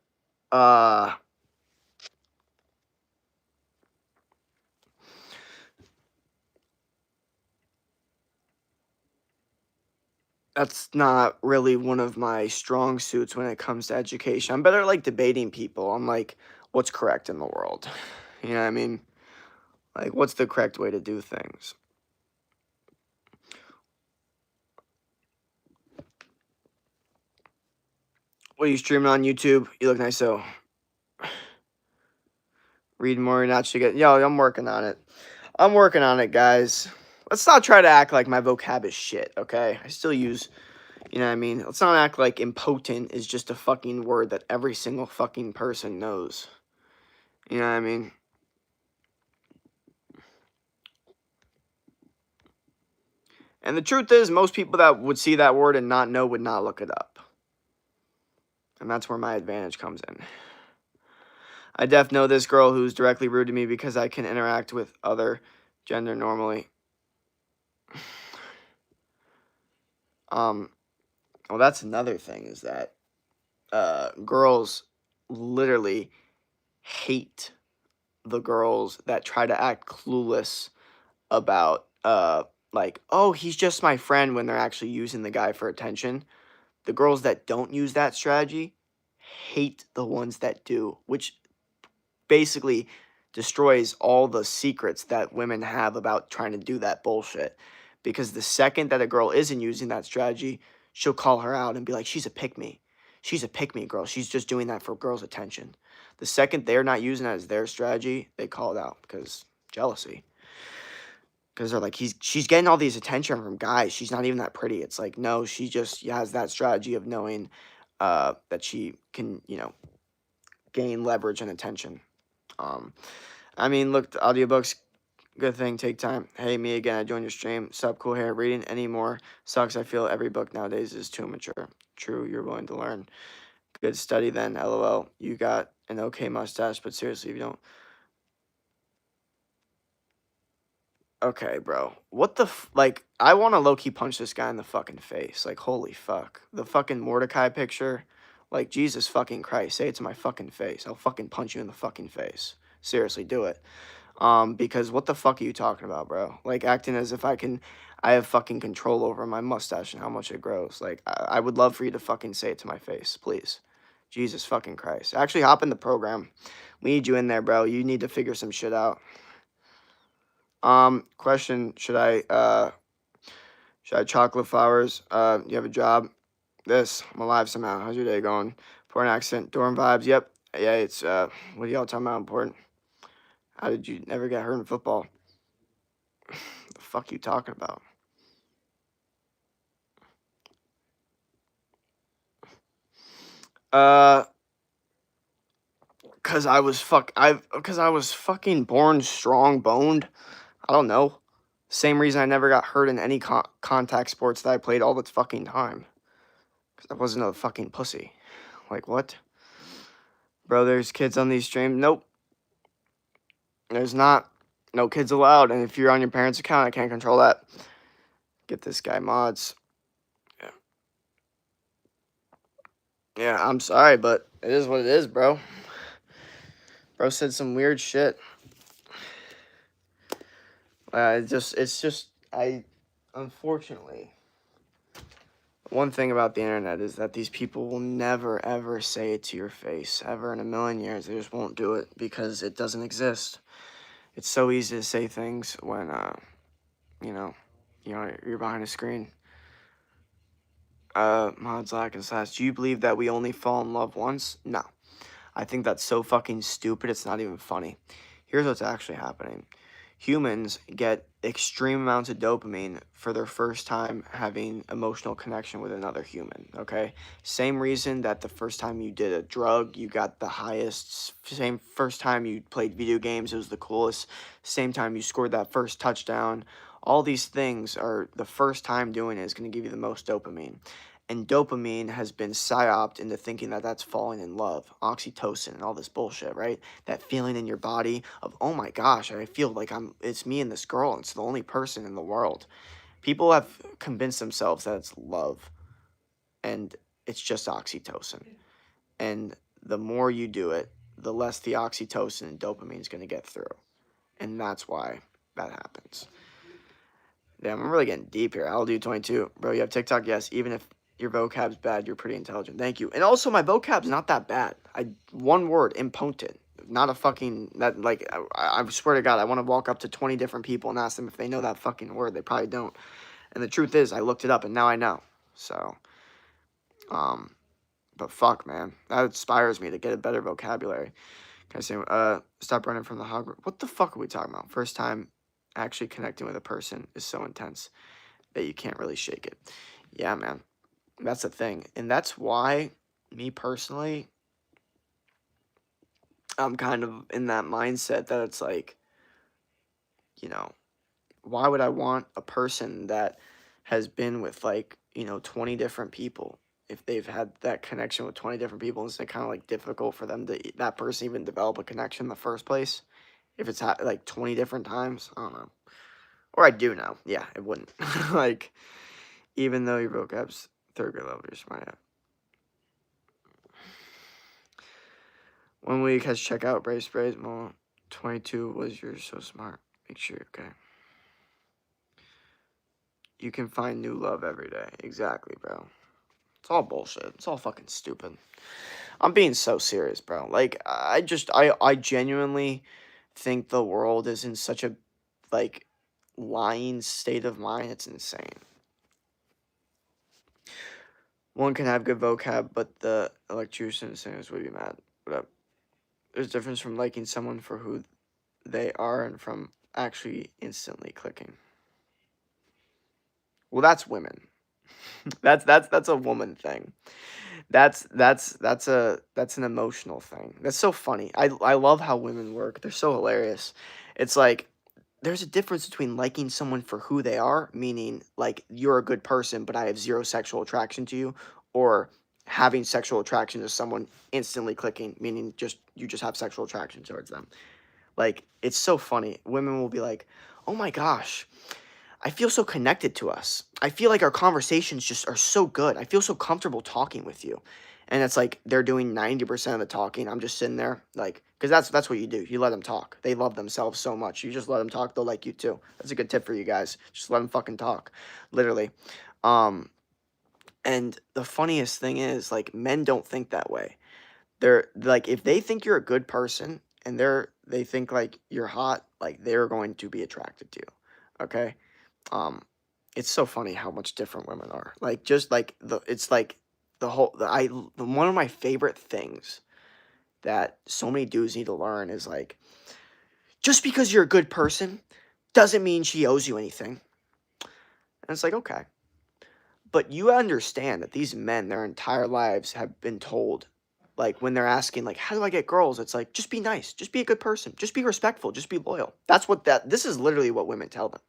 [SPEAKER 1] that's not really one of my strong suits when it comes to education. I'm better at, like, debating people on, like, what's correct in the world. You know what I mean? Like, what's the correct way to do things? What are you streaming on YouTube? You look nice, so. Read more, not should get. Yo, I'm working on it. I'm working on it, guys. Let's not try to act like my vocab is shit, okay? I still use, you know what I mean? Let's not act like impotent is just a fucking word that every single fucking person knows. You know what I mean? And the truth is, most people that would see that word and not know would not look it up. And that's where my advantage comes in. I def know this girl who's directly rude to me because I can interact with other gender normally. Well, that's another thing is that girls literally hate the girls that try to act clueless about like, oh, he's just my friend when they're actually using the guy for attention. The girls that don't use that strategy hate the ones that do, which basically destroys all the secrets that women have about trying to do that bullshit. Because the second that a girl isn't using that strategy, she'll call her out and be like, she's a pick-me. She's a pick-me girl. She's just doing that for girls' attention. The second they're not using that as their strategy, they call it out because jealousy. Because they're like, she's getting all these attention from guys. She's not even that pretty. It's like, no, she just has that strategy of knowing that she can, you know, gain leverage and attention. I mean, look, the audiobooks, good thing, take time. Hey, me again, I joined your stream. Sup, cool hair. Reading anymore sucks. I feel every book nowadays is too mature. True, you're willing to learn. Good study then, lol. You got an okay mustache, but seriously, if you don't. Okay, bro. What the like, I want to low-key punch this guy in the fucking face. Like, holy fuck. The fucking Mordecai picture. Like, Jesus fucking Christ. Say it to my fucking face. I'll fucking punch you in the fucking face. Seriously, do it. Because what the fuck are you talking about, bro? Like, acting as if I have fucking control over my mustache and how much it grows. Like, I would love for you to fucking say it to my face, please. Jesus fucking Christ. Actually, hop in the program. We need you in there, bro. You need to figure some shit out. Question, should I chocolate flowers? You have a job? I'm alive somehow. How's your day going? Important accent, dorm vibes, yep. Yeah, it's, what are y'all talking about important? How did you never get hurt in football? The fuck you talking about? Cause I was fucking born strong boned. I don't know. Same reason I never got hurt in any contact sports that I played all the fucking time. Cause I wasn't a fucking pussy. Like what? Bro, there's kids on these streams. Nope. There's not. No kids allowed. And if you're on your parents' account, I can't control that. Get this guy mods. Yeah. Yeah, I'm sorry, but it is what it is, bro. Bro said some weird shit. Unfortunately, one thing about the internet is that these people will never, ever say it to your face, ever in a million years. They just won't do it because it doesn't exist. It's so easy to say things when, you know, you're behind a screen. Mods Lack and Slash, do you believe that we only fall in love once? No. I think that's so fucking stupid, it's not even funny. Here's what's actually happening. Humans get extreme amounts of dopamine for their first time having emotional connection with another human, okay? Same reason that the first time you did a drug, you got the highest, same first time you played video games, it was the coolest, same time you scored that first touchdown. All these things are the first time doing it is going to give you the most dopamine. And dopamine has been psyoped into thinking that that's falling in love, oxytocin and all this bullshit, right? That feeling in your body of, oh my gosh, I feel like it's me and this girl, and it's the only person in the world. People have convinced themselves that it's love, and it's just oxytocin. And the more you do it, the less the oxytocin and dopamine is going to get through. And that's why that happens. Damn, I'm really getting deep here. I'll do 22. Bro, you have TikTok? Yes. Even if your vocab's bad, you're pretty intelligent. Thank you. And also, my vocab's not that bad. One word, impotent. Not a fucking, that, like, I swear to God, I want to walk up to 20 different people and ask them if they know that fucking word. They probably don't. And the truth is, I looked it up and now I know. So, but fuck, man. That inspires me to get a better vocabulary. Can I say, stop running from the hog? What the fuck are we talking about? First time actually connecting with a person is so intense that you can't really shake it. Yeah, man. That's the thing. And that's why, me personally, I'm kind of in that mindset that it's like, why would I want a person that has been with, like, 20 different people? If they've had that connection with 20 different people, is it kind of like difficult for them to, that person even develop a connection in the first place? If it's like 20 different times? I don't know. Or I do know. Yeah, it wouldn't. Like, even though your vocab's third grade level, you're smart at. 1 week has checkout, brace sprays, more. 22 was you're so smart. Make sure, okay. You can find new love every day. Exactly, bro. It's all bullshit. It's all fucking stupid. I'm being so serious, bro. Like, I genuinely think the world is in such a, like, lying state of mind. It's insane. One can have good vocab, but the electrician singers would be mad. What up? There's a difference from liking someone for who they are and from actually instantly clicking. Well, that's women. That's a woman thing. That's an emotional thing. That's so funny. I love how women work. They're so hilarious. It's like there's a difference between liking someone for who they are, meaning like you're a good person, but I have zero sexual attraction to you, or having sexual attraction to someone instantly clicking, meaning you just have sexual attraction towards them. Like, it's so funny. Women will be like, "Oh my gosh, I feel so connected to us. I feel like our conversations just are so good. I feel so comfortable talking with you." And it's like they're doing 90% of the talking. I'm just sitting there, like, because that's what you do. You let them talk. They love themselves so much. You just let them talk. They'll like you too. That's a good tip for you guys. Just let them fucking talk, literally. And the funniest thing is, like, men don't think that way. They're like, if they think you're a good person and they think like you're hot, like they're going to be attracted to you. Okay. It's so funny how much different women are. Like, just like it's like one of my favorite things that so many dudes need to learn is like, just because you're a good person doesn't mean she owes you anything. And it's like, okay. But you understand that these men, their entire lives have been told, like, when they're asking, like, how do I get girls? It's like, just be nice. Just be a good person. Just be respectful. Just be loyal. This is literally what women tell them.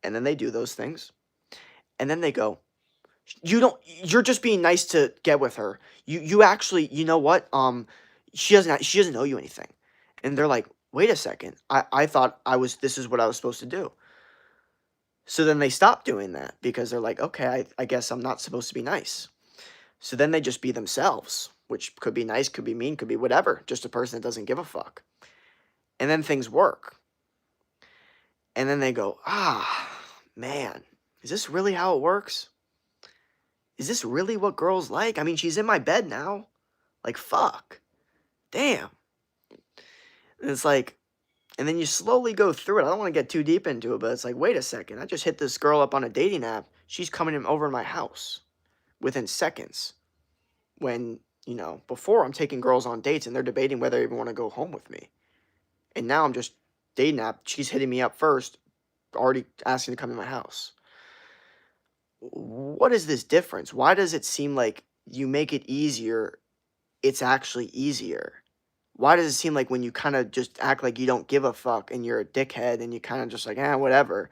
[SPEAKER 1] And then they do those things. And then they go, you're just being nice to get with her. You actually, you know what? She doesn't owe you anything. And they're like, wait a second. I thought this is what I was supposed to do. So then they stop doing that because they're like, okay, I guess I'm not supposed to be nice. So then they just be themselves, which could be nice, could be mean, could be whatever. Just a person that doesn't give a fuck. And then things work. And then they go, man, is this really how it works? Is this really what girls like? I mean, she's in my bed now. Like, fuck. Damn. And it's like, And then you slowly go through it. I don't want to get too deep into it, but it's like, wait a second. I just hit this girl up on a dating app. She's coming over to my house within seconds. When, before I'm taking girls on dates and they're debating whether they even want to go home with me. And now I'm just dating app. She's hitting me up first, already asking to come to my house. What is this difference? Why does it seem like you make it easier, it's actually easier? Why does it seem like when you kind of just act like you don't give a fuck and you're a dickhead and you kind of just like, whatever,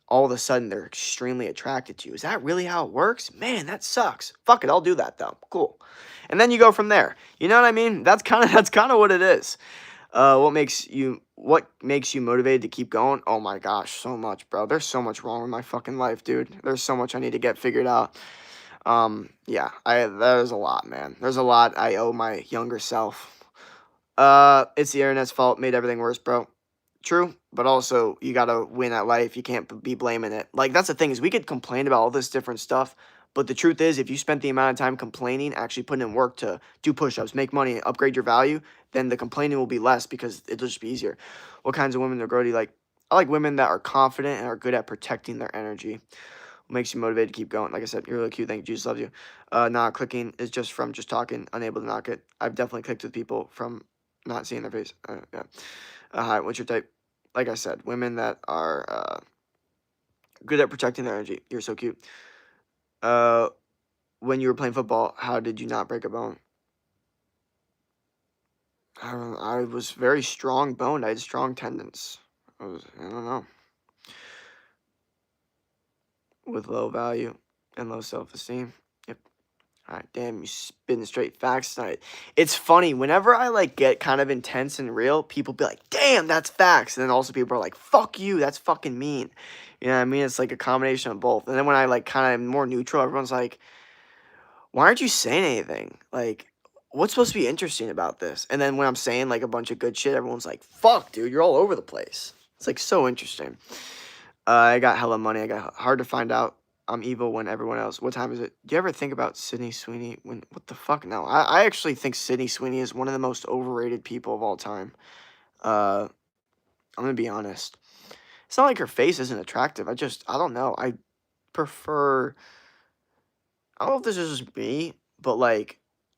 [SPEAKER 1] all of a sudden they're extremely attracted to you? Is that really how it works? Man, that sucks. Fuck it, I'll do that though. Cool. And then you go from there. You know what I mean? That's kind of what it is. What makes you motivated to keep going? Oh my gosh, so much, bro. There's so much wrong with my fucking life, dude. There's so much I need to get figured out. Yeah, there's a lot, man. There's a lot I owe my younger self. It's the internet's fault, made everything worse, bro. True, but also you gotta win at life. You can't be blaming it. Like, that's the thing, is we could complain about all this different stuff, but the truth is, if you spent the amount of time complaining, actually putting in work to do push-ups, make money, upgrade your value, then the complaining will be less because it'll just be easier. What kinds of women do you like? I like women that are confident and are good at protecting their energy. What makes you motivated to keep going? Like I said, you're really cute. Thank you. Jesus loves you. Not clicking is just from just talking, unable to knock it. I've definitely clicked with people from not seeing their face. Yeah. Hi, what's your type? Like I said, women that are good at protecting their energy. You're so cute. When you were playing football, how did you not break a bone? I was very strong boned. I had strong tendons. I don't know. With low value and low self-esteem. Yep. All right, damn, you spitting straight facts tonight. It's funny, whenever I get kind of intense and real, people be like, damn, that's facts. And then also people are like, fuck you, that's fucking mean. You know what I mean? It's like a combination of both. And then when I kind of more neutral, everyone's like, why aren't you saying anything? Like, what's supposed to be interesting about this? And then when I'm saying a bunch of good shit, everyone's like, fuck, dude, you're all over the place. It's so interesting. I got hella money. I got hard to find out I'm evil when everyone else. What time is it? Do you ever think about Sydney Sweeney? What the fuck? No, I actually think Sydney Sweeney is one of the most overrated people of all time. I'm gonna be honest. It's not like her face isn't attractive. I don't know. I prefer. I don't know if this is just me, but I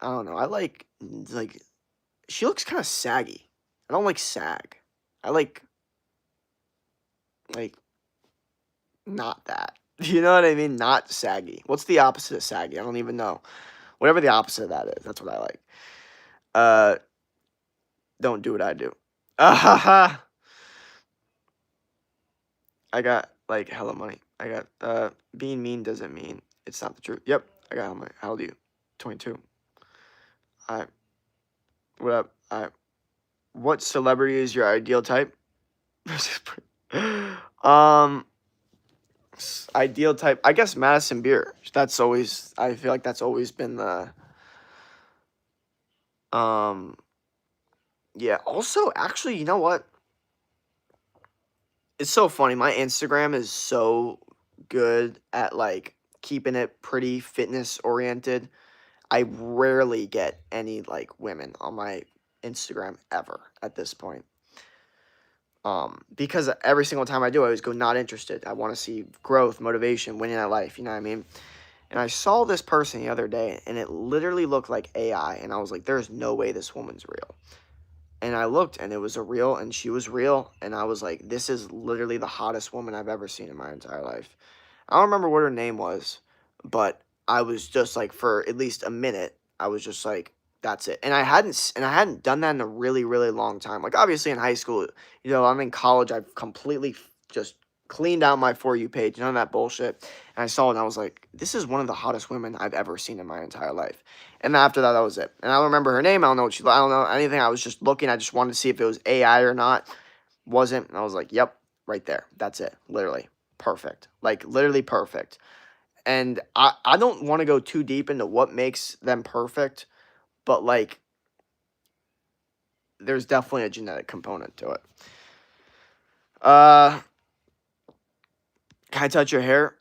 [SPEAKER 1] don't know. I like she looks kind of saggy. I don't like sag. I like not that. You know what I mean? Not saggy. What's the opposite of saggy? I don't even know. Whatever the opposite of that is, that's what I like. Don't do what I do. I got hella money. I got being mean doesn't mean it's not the truth. Yep, I got hella money. How old are you? 22. Alright. What up? Alright. What celebrity is your ideal type? Ideal type, I guess Madison Beer. That's always, I feel like that's always been the, yeah. Also, actually, you know what? It's so funny. My Instagram is so good at keeping it pretty fitness oriented. I rarely get any women on my Instagram ever at this point. Because every single time I do, I always go not interested. I want to see growth, motivation, winning at life. You know what I mean? And I saw this person the other day, and it literally looked like AI. And I was like, there's no way this woman's real. And I looked, and it was a real, and she was real. And I was like, this is literally the hottest woman I've ever seen in my entire life. I don't remember what her name was, but I was just for at least a minute, I was just that's it. And I hadn't done that in a really, really long time. Obviously in high school, I'm in college, I've completely just cleaned out my For You page, none of that bullshit. And I saw it, and I was like, this is one of the hottest women I've ever seen in my entire life. And after that, that was it. And I don't remember her name. I don't know I don't know anything. I was just looking. I just wanted to see if it was AI or not. Wasn't. And I was like, yep, right there. That's it. Literally perfect. Literally perfect. And I don't want to go too deep into what makes them perfect, but there's definitely a genetic component to it. Can I touch your hair?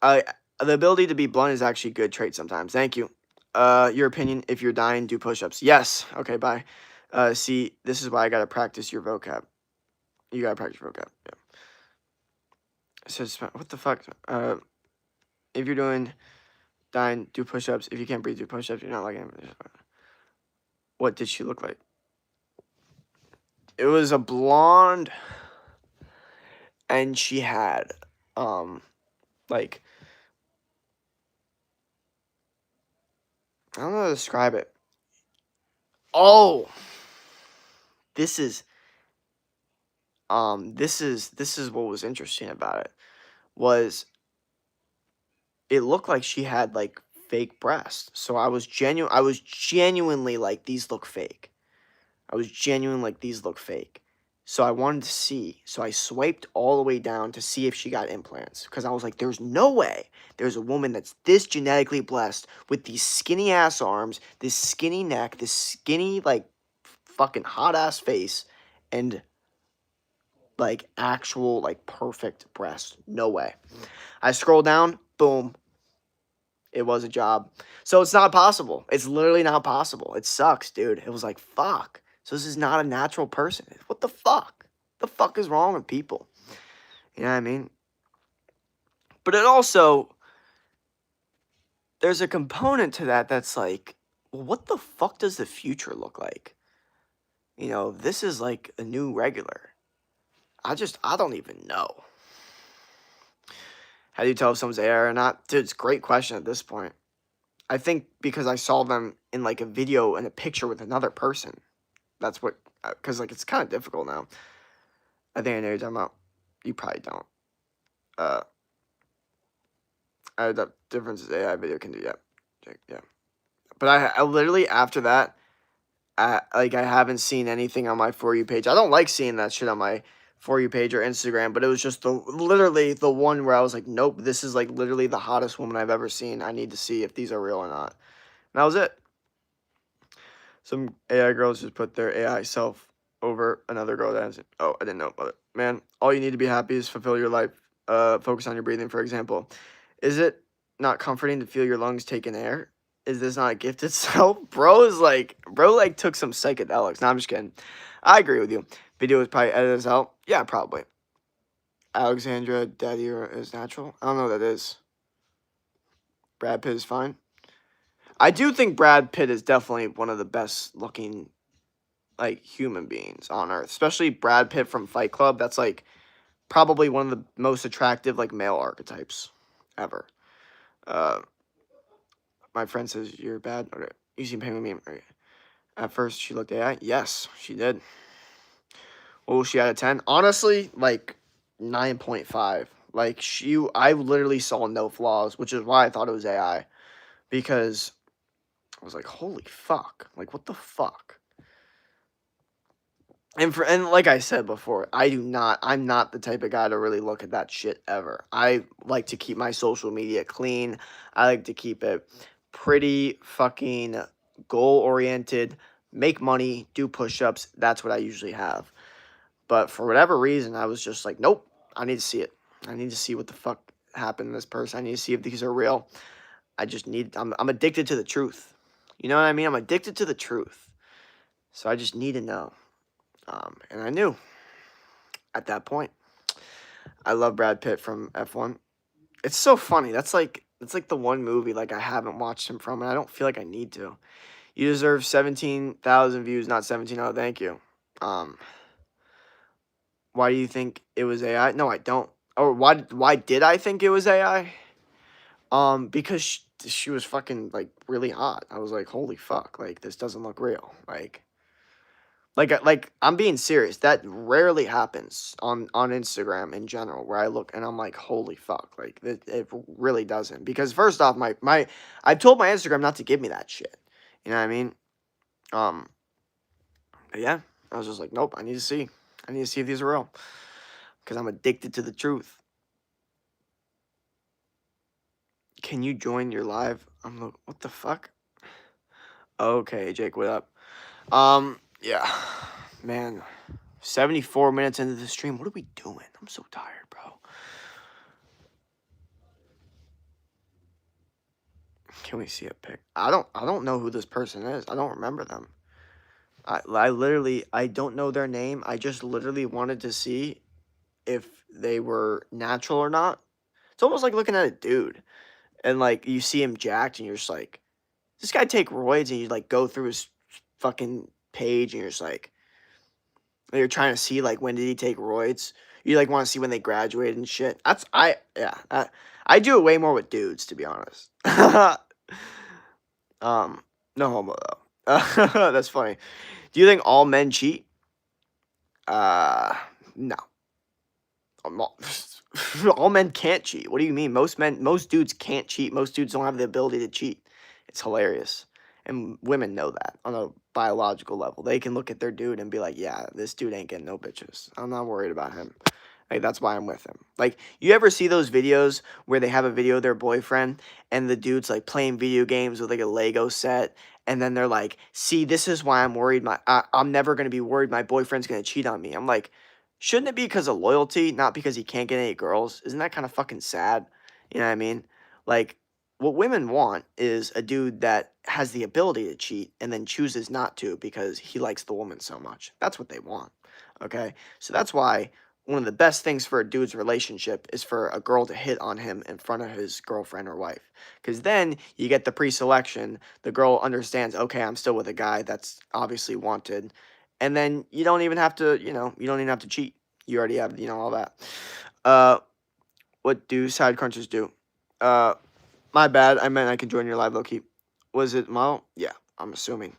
[SPEAKER 1] The ability to be blunt is actually a good trait sometimes. Thank you. Your opinion, if you're dying, do push-ups. Yes. Okay, bye. See, this is why I gotta practice your vocab. You gotta practice your vocab. Yeah. So what the fuck? If you're doing dying, do push-ups. If you can't breathe, do push-ups. You're not like him. What did she look like? It was a blonde, and she had, like, I don't know how to describe it. Oh, this is what was interesting about it was it looked like she had like fake breasts. So I was genuinely like, these look fake. I was genuine like, these look fake. So I wanted to see. So I swiped all the way down to see if she got implants. Because I was like, there's no way there's a woman that's this genetically blessed with these skinny ass arms, this skinny neck, this skinny, like, fucking hot ass face, and like actual, like, perfect breast. No way. I scroll down, boom. It was a job. So it's not possible. It's literally not possible. It sucks, dude. It was like, fuck. So this is not a natural person. What the fuck? The fuck is wrong with people? You know what I mean? But it also, there's a component to that that's like, well, what the fuck does the future look like? You know, this is like a new regular. I don't even know. How do you tell if someone's AI or not? Dude, it's a great question at this point. I think because I saw them in like a video and a picture with another person. That's what, because like it's kind of difficult now. I think I know what you're talking about. You probably don't. The difference is AI video can do, yeah. But I literally after that, I haven't seen anything on my For You page. I don't like seeing that shit on my For You page or Instagram, but it was just literally the one where I was like, nope, this is like literally the hottest woman I've ever seen. I need to see if these are real or not. And that was it. Some AI girls just put their AI self over another girl that has it. Oh, I didn't know about it. Man, all you need to be happy is fulfill your life. Focus on your breathing, for example. Is it not comforting to feel your lungs taking air? Is this not a gift itself? Bro took some psychedelics. No, I'm just kidding. I agree with you. Video is probably edited out. Yeah, probably. Alexandra Daddy is natural. I don't know what that is. Brad Pitt is fine. I do think Brad Pitt is definitely one of the best looking, like, human beings on earth, especially Brad Pitt from Fight Club. That's like probably one of the most attractive, like, male archetypes ever. My friend says you're bad. Okay, you seem pain with me. Okay. At first, she looked AI. Yes, she did. What was she out of 10? Honestly, like 9.5. Like I literally saw no flaws, which is why I thought it was AI, because I was like, holy fuck, like what the fuck. And like I said before, I'm not the type of guy to really look at that shit ever. I like to keep my social media clean. I like to keep it pretty fucking goal oriented, make money, do push-ups. That's what I usually have. But for whatever reason, I was just like, nope, I need to see it. I need to see what the fuck happened to this person. I need to see if these are real. I'm addicted to the truth. You know what I mean? I'm addicted to the truth. So I just need to know. And I knew at that point. I love Brad Pitt from F1. It's so funny. That's like the one movie like I haven't watched him from, and I don't feel like I need to. You deserve 17,000 views, not 17. Oh, thank you. Why do you think it was AI? No, I don't. Or why did I think it was AI? Because she was fucking like really hot. I was like, holy fuck, like this doesn't look real. Like I'm being serious. That rarely happens on Instagram in general, where I look and I'm like, holy fuck, like it really doesn't. Because first off, I've told my Instagram not to give me that shit. You know what I mean? But yeah, I was just like, nope, I need to see if these are real, because I'm addicted to the truth. Can you join your live? What the fuck? Okay, Jake, what up? Yeah, man, 74 minutes into the stream. What are we doing? I'm so tired, bro. Can we see a pic? I don't know who this person is. I don't remember them. I don't know their name. I just literally wanted to see if they were natural or not. It's almost like looking at a dude and like you see him jacked and you're just like, this guy take roids, and you like go through his fucking page and you're just like, you're trying to see like when did he take roids. You like want to see when they graduated and shit. I do it way more with dudes, to be honest. No homo though. That's funny. Do you think all men cheat? No. All, all men can't cheat. What do you mean? Most dudes can't cheat. Most dudes don't have the ability to cheat. It's hilarious. And women know that on a biological level. They can look at their dude and be like, yeah, this dude ain't getting no bitches. I'm not worried about him. Like, that's why I'm with him. Like, you ever see those videos where they have a video of their boyfriend and the dude's like playing video games with like a Lego set, and then they're like, see, this is why I'm worried. I'm never going to be worried my boyfriend's going to cheat on me. I'm like, shouldn't it be because of loyalty, not because he can't get any girls? Isn't that kind of fucking sad? You know what I mean? Like, what women want is a dude that has the ability to cheat and then chooses not to because he likes the woman so much. That's what they want. Okay? So that's why one of the best things for a dude's relationship is for a girl to hit on him in front of his girlfriend or wife. Because then you get the pre-selection. The girl understands, okay, I'm still with a guy that's obviously wanted. And then you don't even have to, you don't even have to cheat. You already have, all that. What do side crunchers do? My bad. I meant I can join your live low key. Was it Mo? Yeah, I'm assuming.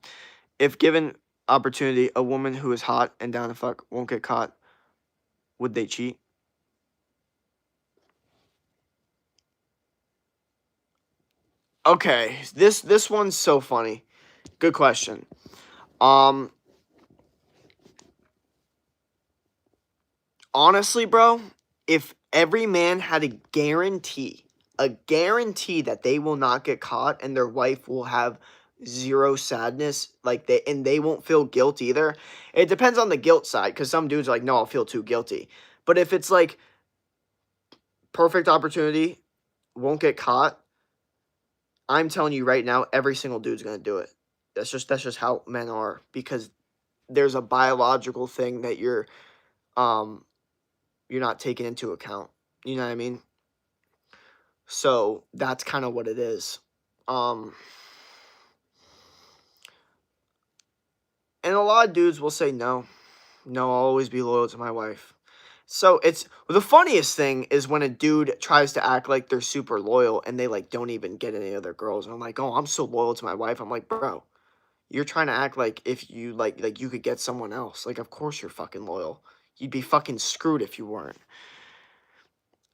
[SPEAKER 1] If given opportunity, a woman who is hot and down to fuck won't get caught, would they cheat? Okay, this one's so funny. Good question. Um, Honestly, bro, if every man had a guarantee that they will not get caught and their wife will have zero sadness, like they won't feel guilt either. It depends on the guilt side, because some dudes are like, no, I'll feel too guilty. But if it's like perfect opportunity, won't get caught, I'm telling you right now, every single dude's gonna do it. That's just how men are, because there's a biological thing that um you're not taking into account. You know what I mean? So that's kind of what it is. Um and a lot of dudes will say no. No, I'll always be loyal to my wife. So it's the funniest thing is when a dude tries to act like they're super loyal and they like don't even get any other girls. And I'm like, "Oh, I'm so loyal to my wife." I'm like, "Bro, you're trying to act like if you like you could get someone else. Like of course you're fucking loyal. You'd be fucking screwed if you weren't."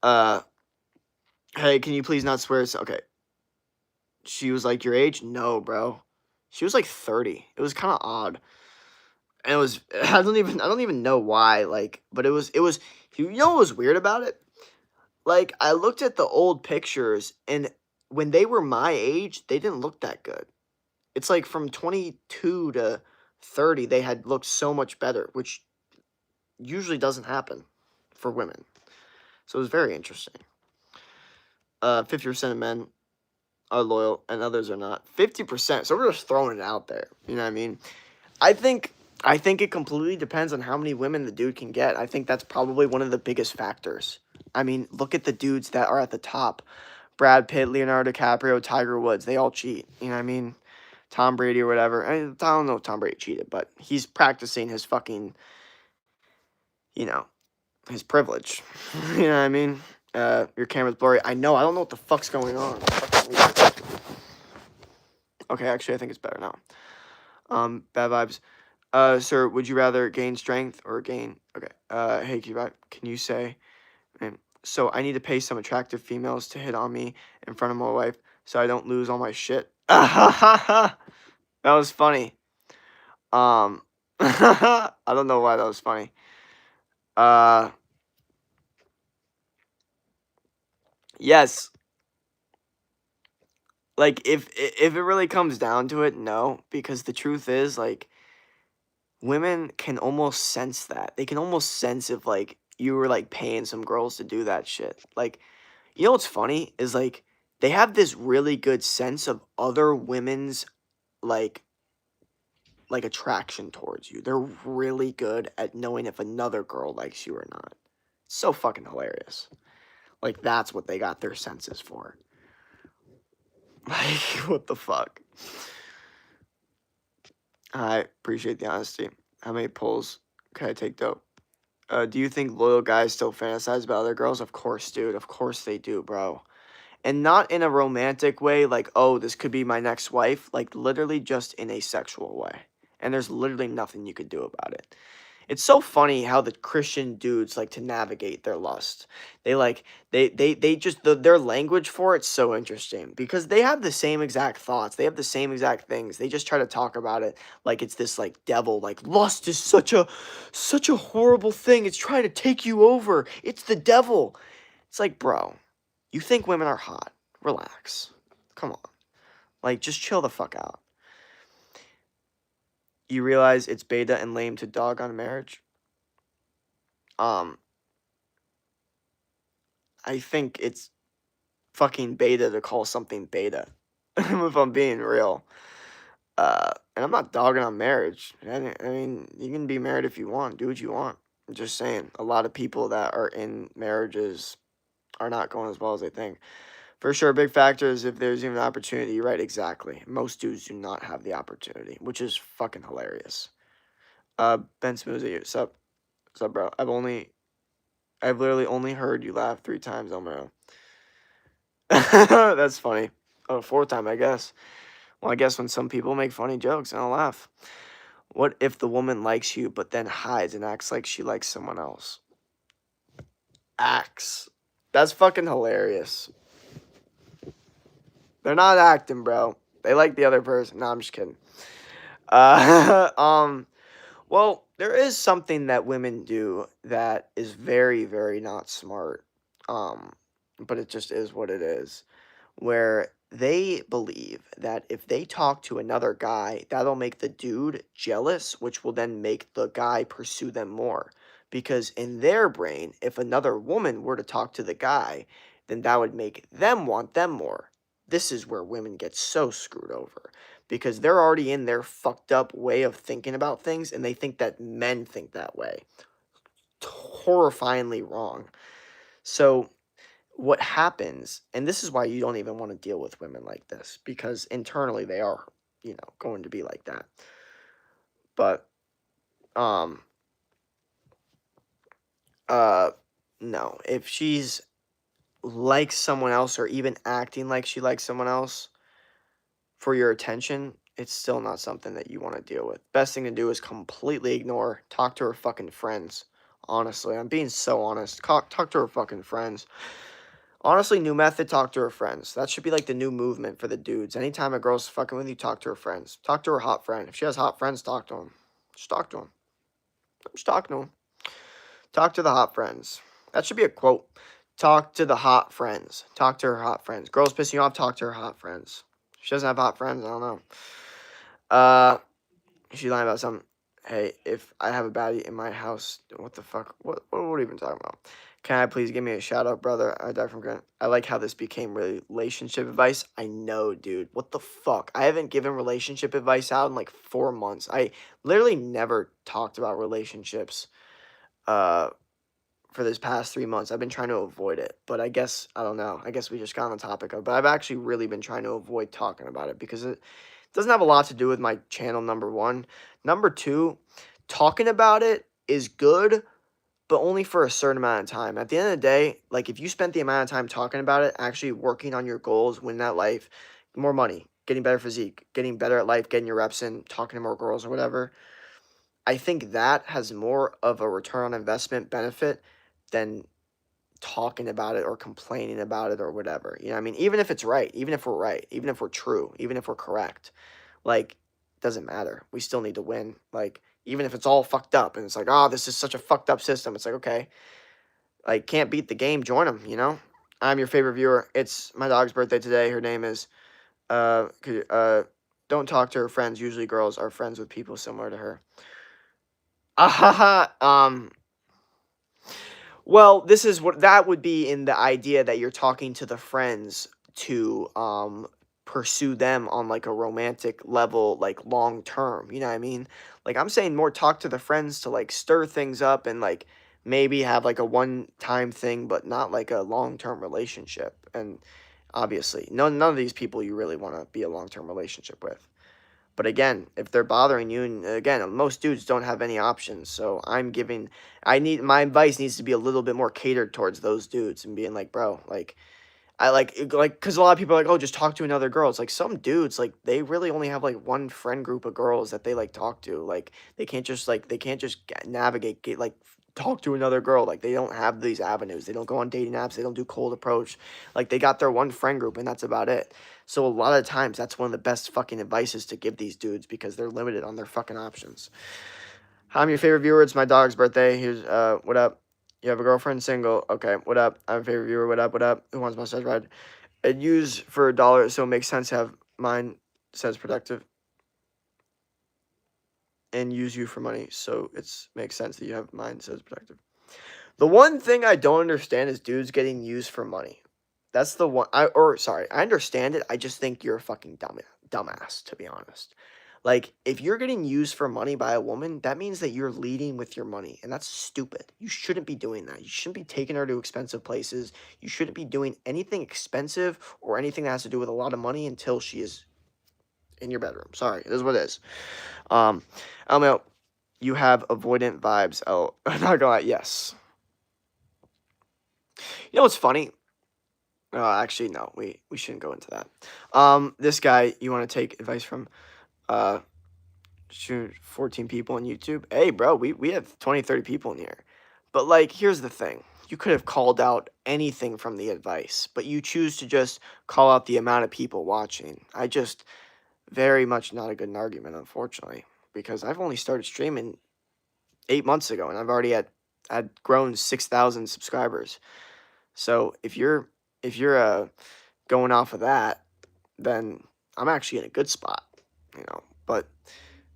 [SPEAKER 1] Uh Hey, can you please not swear? Okay. She was like your age? No, bro. She was like 30. It was kind of odd. And it was I don't even know why, like, but it was you know what was weird about it? Like I looked at the old pictures and when they were my age, they didn't look that good. It's like from 22 to 30 they had looked so much better, which usually doesn't happen for women. So it was very interesting. 50% of men are loyal and others are not. 50%. So we're just throwing it out there. You know what I mean? I think I think it completely depends on how many women the dude can get. I think that's probably one of the biggest factors. I mean, look at the dudes that are at the top. Brad Pitt, Leonardo DiCaprio, Tiger Woods, they all cheat. You know what I mean? Tom Brady or whatever. I don't know if Tom Brady cheated, but he's practicing his fucking, you know, his privilege. You know what I mean? Your camera's blurry. I know. I don't know what the fuck's going on. Okay, actually, I think it's better now. Bad vibes. Sir, would you rather gain strength or gain? Okay. Hey, can you say? So I need to pay some attractive females to hit on me in front of my wife, so I don't lose all my shit. That was funny. I don't know why that was funny. Uh, yes. Like if it really comes down to it, no, because the truth is like women can almost sense that. They can almost sense if like you were like paying some girls to do that shit. Like, you know what's funny is like they have this really good sense of other women's like like attraction towards you. They're really good at knowing if another girl likes you or not. It's so fucking hilarious. Like, that's what they got their senses for. Like, what the fuck? I appreciate the honesty. How many pulls can I take, Dope? Do you think loyal guys still fantasize about other girls? Of course, dude. Of course they do, bro. And not in a romantic way, like, oh, this could be my next wife. Like, literally just in a sexual way. And there's literally nothing you could do about it. It's so funny how the Christian dudes like to navigate their lust. They like they just their language for it's so interesting because they have the same exact thoughts. They have the same exact things. They just try to talk about it like it's this like devil. Like lust is such a horrible thing. It's trying to take you over. It's the devil. It's like, bro, you think women are hot. Relax. Come on. Like just chill the fuck out. You realize it's beta and lame to dog on marriage? Um, I think it's fucking beta to call something beta. If I'm being real. And I'm not dogging on marriage. I mean, you can be married if you want. Do what you want. I'm just saying, a lot of people that are in marriages are not going as well as they think. For sure, a big factor is if there's even an opportunity. You're right, exactly. Most dudes do not have the opportunity, which is fucking hilarious. Ben Smoothie, sup? Sup, bro? I've literally only heard you laugh 3 times, Elmero. That's funny. Oh, 4th time, I guess. Well, I guess when some people make funny jokes, and I'll laugh. What if the woman likes you, but then hides and acts like she likes someone else? Acts. That's fucking hilarious. They're not acting, bro. They like the other person. No, I'm just kidding. Well, there is something that women do that is very, very not smart. But it just is what it is. Where they believe that if they talk to another guy, that'll make the dude jealous, which will then make the guy pursue them more. Because in their brain, if another woman were to talk to the guy, then that would make them want them more. This is where women get so screwed over because they're already in their fucked up way of thinking about things and they think that men think that way. Horrifyingly wrong. So what happens, and this is why you don't even want to deal with women like this, because internally they are, going to be like that. But, no, if she's likes someone else or even acting like she likes someone else for your attention, it's still not something that you want to deal with. Best thing to do is completely ignore, talk to her fucking friends. Honestly, I'm being so honest. Talk to her fucking friends. Honestly, new method, talk to her friends. That should be like the new movement for the dudes. Anytime a girl's fucking with you, talk to her friends. Talk to her hot friend. If she has hot friends, talk to them. Just talk to them. Just talk to them. Talk to the hot friends. That should be a quote. Talk to the hot friends. Talk to her hot friends. Girls pissing you off, talk to her hot friends. If she doesn't have hot friends, I don't know. She lying about something. Hey, if I have a baddie in my house, what the fuck? What are we even talking about? Can I please give me a shout out, brother? I die from Grant. I like how this became relationship advice. I know, dude. What the fuck? I haven't given relationship advice out in like 4 months. I literally never talked about relationships for this past 3 months. I've been trying to avoid it. But I guess, I don't know. I guess we just got on the topic of it. But I've actually really been trying to avoid talking about it because it doesn't have a lot to do with my channel, number 1. Number 2, talking about it is good, but only for a certain amount of time. At the end of the day, like if you spent the amount of time talking about it, actually working on your goals, winning that life, more money, getting better physique, getting better at life, getting your reps in, talking to more girls or whatever, I think that has more of a return on investment benefit than talking about it or complaining about it or whatever. You know what I mean? Even if it's right, even if we're right, even if we're true, even if we're correct, like, doesn't matter. We still need to win. Like, even if it's all fucked up and it's like, oh, this is such a fucked up system. It's like, okay, like, can't beat the game, join them, you know? I'm your favorite viewer. It's my dog's birthday today. Her name is, don't talk to her friends. Usually girls are friends with people similar to her. Well, this is what that would be in the idea that you're talking to the friends to pursue them on like a romantic level, like long term. You know what I mean? Like I'm saying more talk to the friends to like stir things up and like maybe have like a one time thing, but not like a long term relationship. And obviously, none of these people you really want to be a long term relationship with. But again, if they're bothering you, and again, most dudes don't have any options. So my advice needs to be a little bit more catered towards those dudes and being like, bro, like, because a lot of people are like, oh, just talk to another girl. It's like some dudes, like, they really only have like one friend group of girls that they like talk to. Like, they can't just like, talk to another girl. Like, they don't have these avenues. They don't go on dating apps. They don't do cold approach. Like, they got their one friend group and that's about it. So a lot of times, that's one of the best fucking advices to give these dudes because they're limited on their fucking options. I'm your favorite viewer. It's my dog's birthday. Here's, what up? You have a girlfriend? Single? Okay, what up? I'm a favorite viewer. What up? What up? Who wants my size ride? I'd use for $1, so it makes sense to have mine says productive and use you for money, so it makes sense that you have mine says productive. The one thing I don't understand is dudes getting used for money. That's the one. I understand it. I just think you're a fucking dumbass, to be honest. Like, if you're getting used for money by a woman, that means that you're leading with your money, and that's stupid. You shouldn't be doing that. You shouldn't be taking her to expensive places. You shouldn't be doing anything expensive or anything that has to do with a lot of money until she is in your bedroom. Sorry, it is what it is. LML, you have avoidant vibes. Oh, I'm not gonna lie. Yes. You know what's funny? Actually, no. We shouldn't go into that. This guy, you want to take advice from? 14 people on YouTube. Hey, bro, we have 20, 30 people in here. But, like, here's the thing. You could have called out anything from the advice, but you choose to just call out the amount of people watching. I just, very much not a good argument, unfortunately, because I've only started streaming 8 months ago, and I've already had grown 6,000 subscribers. So if you're going off of that, then I'm actually in a good spot, But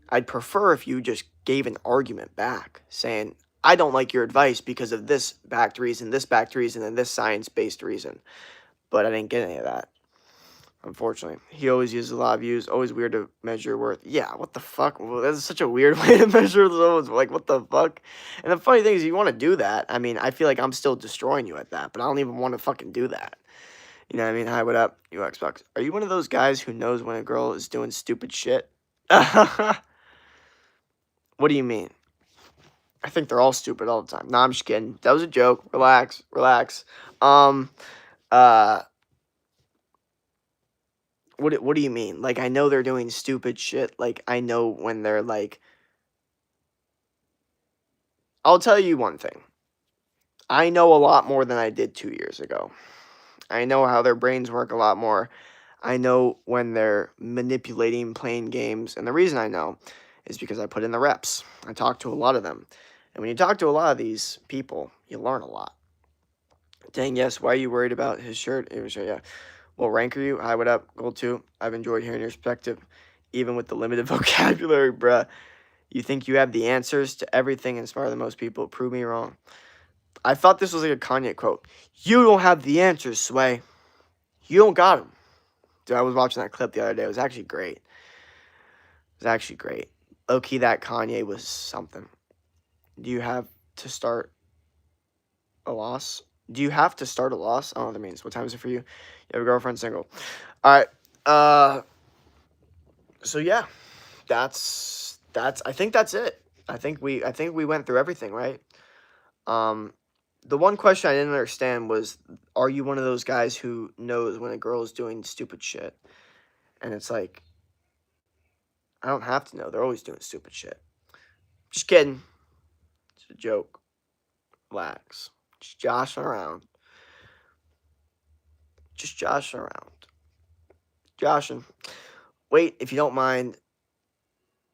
[SPEAKER 1] I'd prefer if you just gave an argument back, saying, I don't like your advice because of this backed reason, and this science-based reason. But I didn't get any of that, unfortunately. He always uses a lot of views. Always weird to measure worth. Yeah, what the fuck? Well, that's such a weird way to measure those. Like, what the fuck? And the funny thing is, you want to do that. I mean, I feel like I'm still destroying you at that, but I don't even want to fucking do that. You know what I mean? Hi, what up? You Xbox. Are you one of those guys who knows when a girl is doing stupid shit? What do you mean? I think they're all stupid all the time. Nah, I'm just kidding. That was a joke. Relax. What do you mean? Like, I know they're doing stupid shit. Like, I know when they're like... I'll tell you one thing. I know a lot more than I did 2 years ago. I know how their brains work a lot more. I know when they're manipulating, playing games. And the reason I know is because I put in the reps. I talk to a lot of them. And when you talk to a lot of these people, you learn a lot. Dang, yes, why are you worried about his shirt? Yeah. Well, rank are you? Hi, what up? Gold 2. I've enjoyed hearing your perspective, even with the limited vocabulary, bruh. You think you have the answers to everything and smarter than most people. Prove me wrong. I thought this was like a Kanye quote. You don't have the answers, Sway. You don't got them. Dude, I was watching that clip the other day. It was actually great. Low-key, that Kanye was something. Do you have to start a loss? I don't know what that means. What time is it for you? You have a girlfriend, single. All right. So yeah, I think that's it. I think we went through everything, right? The one question I didn't understand was, are you one of those guys who knows when a girl is doing stupid shit? And it's like, I don't have to know. They're always doing stupid shit. Just kidding. It's a joke. Relax. Just joshing around. Joshing. Wait, if you don't mind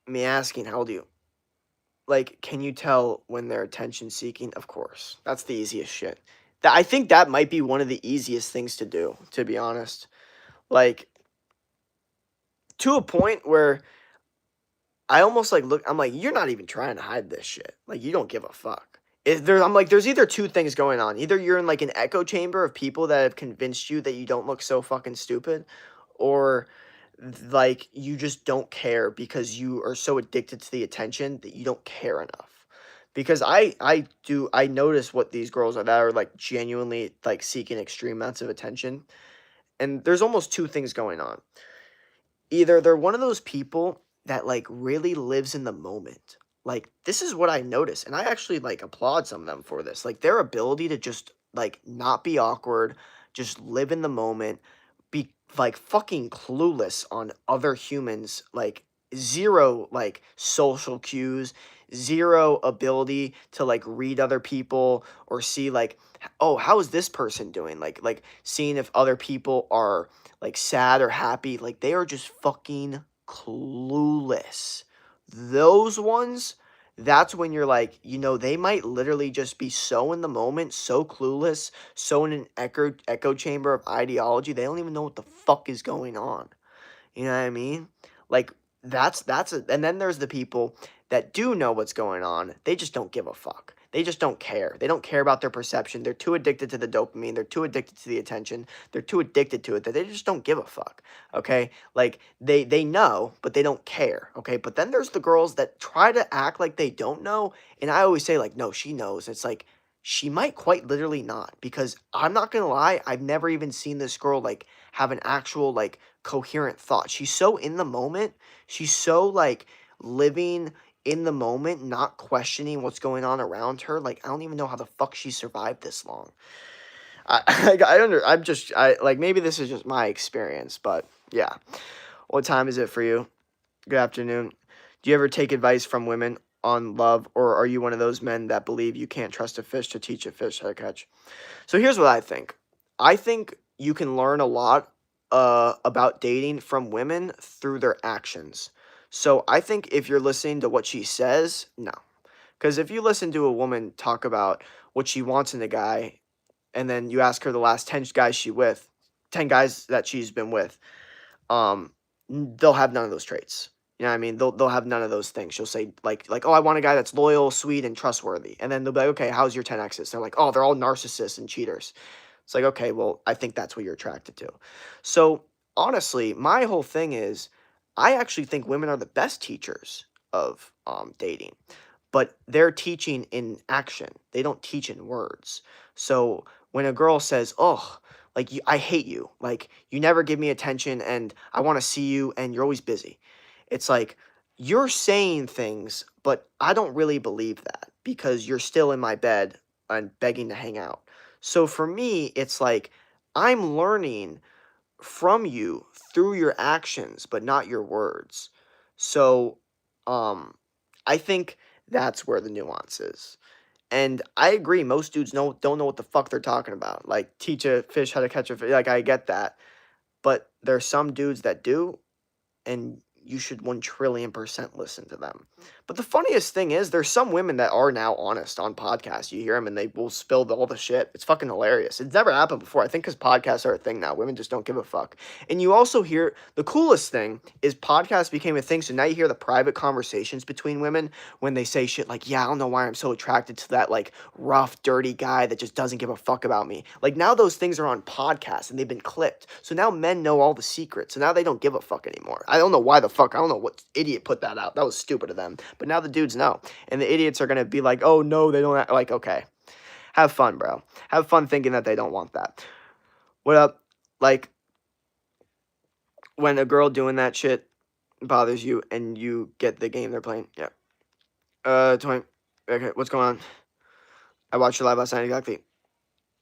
[SPEAKER 1] me asking, how old are you? Like, can you tell when they're attention seeking? Of course. That's the easiest shit. I think that might be one of the easiest things to do, to be honest. Like, to a point where I almost like I'm like, you're not even trying to hide this shit. Like, you don't give a fuck. I'm like, there's either two things going on. Either you're in like an echo chamber of people that have convinced you that you don't look so fucking stupid, or like you just don't care because you are so addicted to the attention that you don't care enough. Because I notice what these girls are that are like genuinely like seeking extreme amounts of attention, and there's almost two things going on. Either they're one of those people that like really lives in the moment. Like this is what I notice, and I actually like applaud some of them for this. Like their ability to just like not be awkward, just live in the moment, be like fucking clueless on other humans, like zero like social cues, zero ability to like read other people or see like oh, how is this person doing? Like seeing if other people are like sad or happy, like they are just fucking clueless. Those ones, that's when you're like, they might literally just be so in the moment, so clueless, so in an echo chamber of ideology, they don't even know what the fuck is going on. You know what I mean? Like and then there's the people that do know what's going on. They just don't give a fuck. They just don't care. They don't care about their perception. They're too addicted to the dopamine. They're too addicted to the attention. They're too addicted to it that they just don't give a fuck. Okay? Like they know, but they don't care. Okay? But then there's the girls that try to act like they don't know, and I always say like, "No, she knows." It's like she might quite literally not, because I'm not going to lie, I've never even seen this girl like have an actual like coherent thought. She's so in the moment. She's so like living in the moment, not questioning what's going on around her. Like I don't even know how the fuck she survived this long. I like maybe this is just my experience, but yeah. What time is it for you? Good afternoon. Do you ever take advice from women on love, or are you one of those men that believe you can't trust a fish to teach a fish how to catch? So here's what I think. I think you can learn a lot about dating from women through their actions. So I think if you're listening to what she says, no. Because if you listen to a woman talk about what she wants in a guy, and then you ask her the last 10 guys that she's been with, they'll have none of those traits. You know what I mean? They'll have none of those things. She'll say like oh, I want a guy that's loyal, sweet, and trustworthy. And then they'll be like, okay, how's your 10 exes? They're like, oh, they're all narcissists and cheaters. It's like, okay, well, I think that's what you're attracted to. So honestly, my whole thing is, I actually think women are the best teachers of dating, but they're teaching in action. They don't teach in words. So when a girl says, "Oh, like I hate you. Like you never give me attention, and I want to see you, and you're always busy," it's like you're saying things, but I don't really believe that because you're still in my bed and begging to hang out. So for me, it's like I'm learning from you through your actions, but not your words. So, um, I think that's where the nuance is. And I agree, most dudes don't know what the fuck they're talking about. Like teach a fish how to catch a fish. Like I get that, but there's some dudes that do, and you should 1 trillion% listen to them. But the funniest thing is, there's some women that are now honest on podcasts. You hear them and they will spill all the shit. It's fucking hilarious. It's never happened before. I think because podcasts are a thing now. Women just don't give a fuck. And you also hear the coolest thing is podcasts became a thing. So now you hear the private conversations between women when they say shit like, yeah, I don't know why I'm so attracted to that like rough, dirty guy that just doesn't give a fuck about me. Like now those things are on podcasts and they've been clipped. So now men know all the secrets. So now they don't give a fuck anymore. I don't know why the fuck. I don't know what idiot put that out. That was stupid of them. But now the dudes know. And the idiots are going to be like, oh no, they don't. Like, okay. Have fun, bro. Have fun thinking that they don't want that. What up? Like, when a girl doing that shit bothers you and you get the game they're playing. Yeah. 20. Okay, what's going on? I watched your live last night. Exactly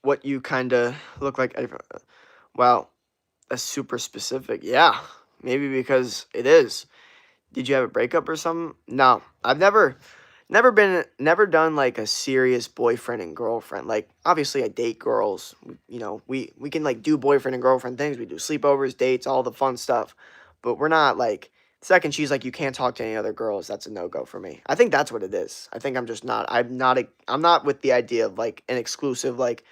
[SPEAKER 1] what you kind of look like. Wow, that's super specific. Yeah, maybe because it is. Did you have a breakup or something? No, I've never done like a serious boyfriend and girlfriend. Like obviously I date girls. We can like do boyfriend and girlfriend things. We do sleepovers, dates, all the fun stuff. But we're not like second she's like you can't talk to any other girls. That's a no-go for me. I think that's what it is. I think I'm just not. I'm not with the idea of like an exclusive like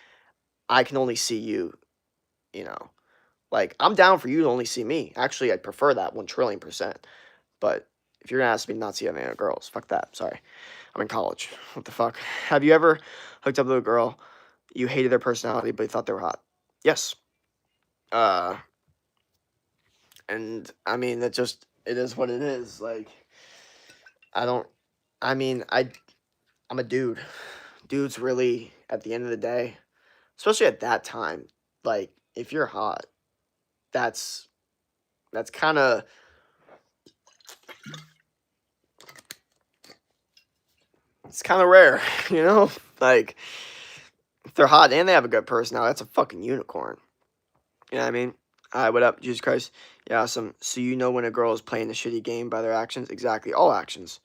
[SPEAKER 1] I can only see you, you know. Like I'm down for you to only see me. Actually, I'd prefer that 1 trillion%. But if you're gonna ask me not to see any other girls, fuck that. Sorry. I'm in college. What the fuck? Have you ever hooked up with a girl, you hated their personality, but you thought they were hot? Yes. Uh, And I mean, it is what it is. Like, I don't, I mean, I'm a dude. Dudes really, at the end of the day, especially at that time, like, if you're hot, that's, that's kind of, it's kind of rare, you know? Like, if they're hot and they have a good personality, that's a fucking unicorn. You know what I mean? Hi, what up, Jesus Christ? Yeah, awesome. So you know when a girl is playing a shitty game by their actions? Exactly, all actions.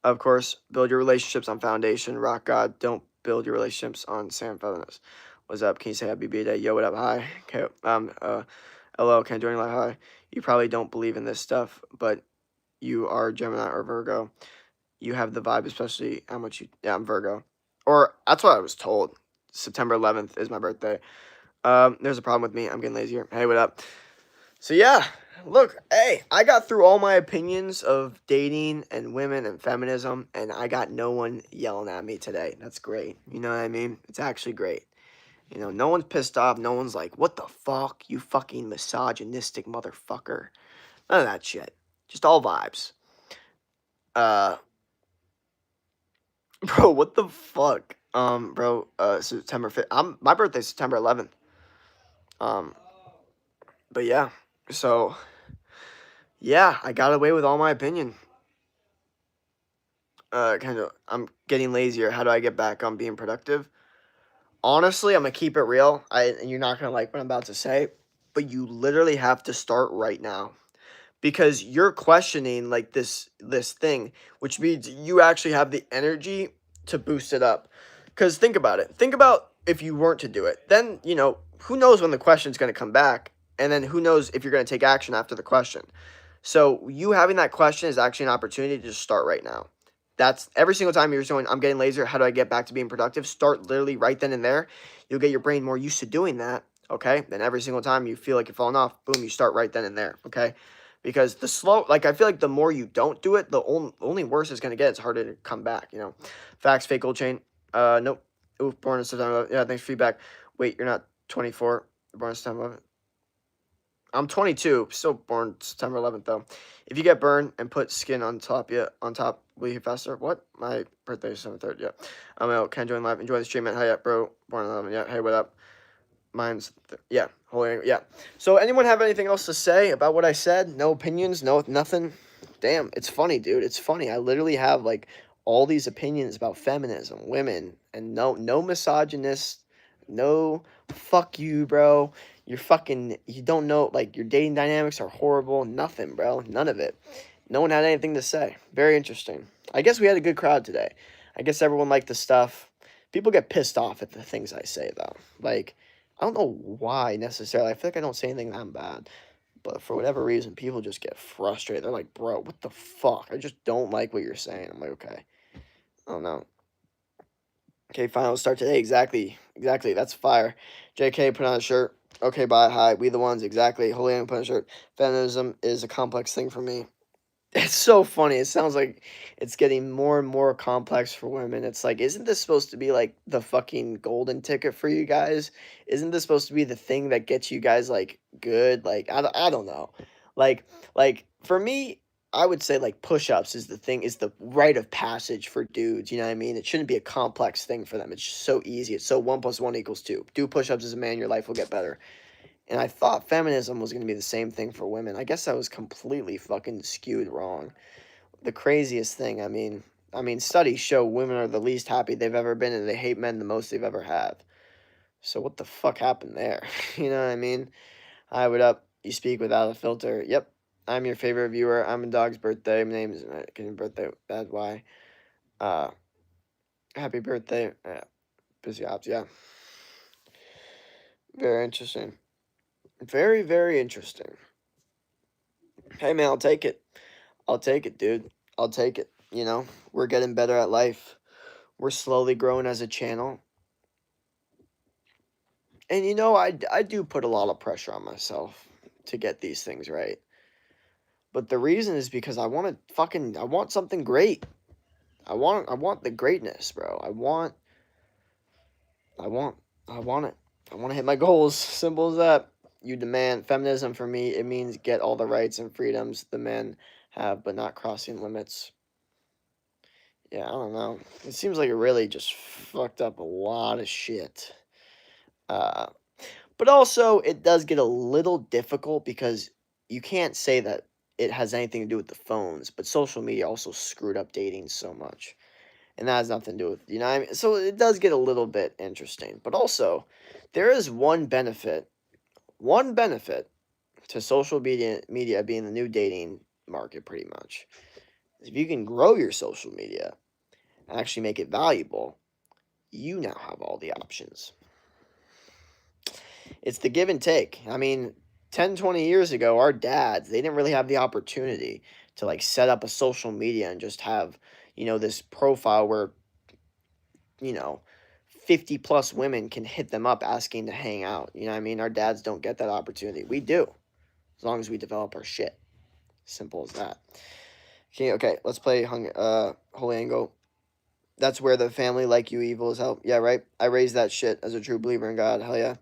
[SPEAKER 1] Of course, build your relationships on foundation. Rock God, don't build your relationships on sand feathers. What's up? Can you say happy B-Day? Yo, what up? Hi. Okay, hello, can I join you live? Hi. You probably don't believe in this stuff, but you are Gemini or Virgo. You have the vibe, especially how much you, yeah, I'm Virgo. Or, that's what I was told. September 11th is my birthday. There's a problem with me. I'm getting lazier. Hey, what up? So yeah, look, hey, I got through all my opinions of dating and women and feminism, and I got no one yelling at me today. That's great. You know what I mean? It's actually great. You know, no one's pissed off. No one's like, what the fuck, you fucking misogynistic motherfucker. None of that shit. Just all vibes. Uh, bro, what the fuck? Bro, September 5th. My birthday's September 11th. Um, but yeah, so yeah, I got away with all my opinion. I'm getting lazier. How do I get back on being productive? Honestly, I'm gonna keep it real. And you're not gonna like what I'm about to say, but you literally have to start right now because you're questioning like this thing, which means you actually have the energy to boost it up. Because think about it. Think about if you weren't to do it. Then, who knows when the question's going to come back, and then who knows if you're going to take action after the question. So you having that question is actually an opportunity to just start right now. That's every single time you're going, I'm getting lazier. How do I get back to being productive? Start literally right then and there. You'll get your brain more used to doing that. Okay. Then every single time you feel like you're falling off, boom, you start right then and there. Okay. Because I feel like the more you don't do it, the only worse it's going to get. It's harder to come back. Facts, fake gold chain. Nope. Ooh, born in September. Yeah, thanks for feedback. Wait, you're not 24. Born in September. I'm 22, still born September 11th though. If you get burned and put skin on top, will you heal faster? What? My birthday is December 3rd. Yeah. I'm out. Can join live. Enjoy the stream, man. Hi, yeah, bro. Born 11. Yeah. Hey, what up? Mine's yeah. Holy yeah. So anyone have anything else to say about what I said? No opinions. No nothing. Damn, it's funny, dude. It's funny. I literally have like all these opinions about feminism, women, and no misogynist. No, fuck you, bro. You don't know, like, your dating dynamics are horrible. Nothing, bro. None of it. No one had anything to say. Very interesting. I guess we had a good crowd today. I guess everyone liked the stuff. People get pissed off at the things I say, though. Like, I don't know why necessarily. I feel like I don't say anything that bad. But for whatever reason, people just get frustrated. They're like, bro, what the fuck? I just don't like what you're saying. I'm like, okay. I don't know. Okay, finals start today. Exactly. That's fire. JK, put on a shirt. Okay, bye. Hi. We the ones. Exactly. Holy Ann, put on a shirt. Feminism is a complex thing for me. It's so funny. It sounds like it's getting more and more complex for women. It's like, isn't this supposed to be like the fucking golden ticket for you guys? Isn't this supposed to be the thing that gets you guys like good? Like, I don't know. Like for me, I would say like push-ups is the rite of passage for dudes. You know what I mean? It shouldn't be a complex thing for them. It's just so easy. It's so 1 + 1 = 2. Do push-ups as a man, your life will get better. And I thought feminism was going to be the same thing for women. I guess I was completely fucking skewed wrong. The craziest thing, I mean, studies show women are the least happy they've ever been and they hate men the most they've ever had. So what the fuck happened there? You know what I mean? Hi, what up? You speak without a filter. Yep. I'm your favorite viewer. I'm a dog's birthday. My name is birthday. That's why. Uh, happy birthday. Busy ops. Yeah. Very interesting. Very, very interesting. Hey, man, I'll take it. I'll take it, dude. I'll take it. We're getting better at life. We're slowly growing as a channel. And I do put a lot of pressure on myself to get these things right. But the reason is because I want something great. I want the greatness, bro. I want it. I want to hit my goals. Simple as that. You demand feminism for me. It means get all the rights and freedoms the men have, but not crossing limits. Yeah, I don't know. It seems like it really just fucked up a lot of shit. Uh, but also, it does get a little difficult because you can't say that it has anything to do with the phones, but social media also screwed up dating so much. And that has nothing to do with, you know what I mean? So it does get a little bit interesting. But also, there is one benefit to social media being the new dating market, pretty much. If you can grow your social media and actually make it valuable, you now have all the options. It's the give and take. I mean, 10, 20 years ago, our dads, they didn't really have the opportunity to like set up a social media and just have, this profile where, you know, 50 plus women can hit them up asking to hang out. You know what I mean? Our dads don't get that opportunity. We do, as long as we develop our shit. Simple as that. Okay, let's play Holy Angle. That's where the family like you evil is help. Yeah, right? I raised that shit as a true believer in God. Hell yeah.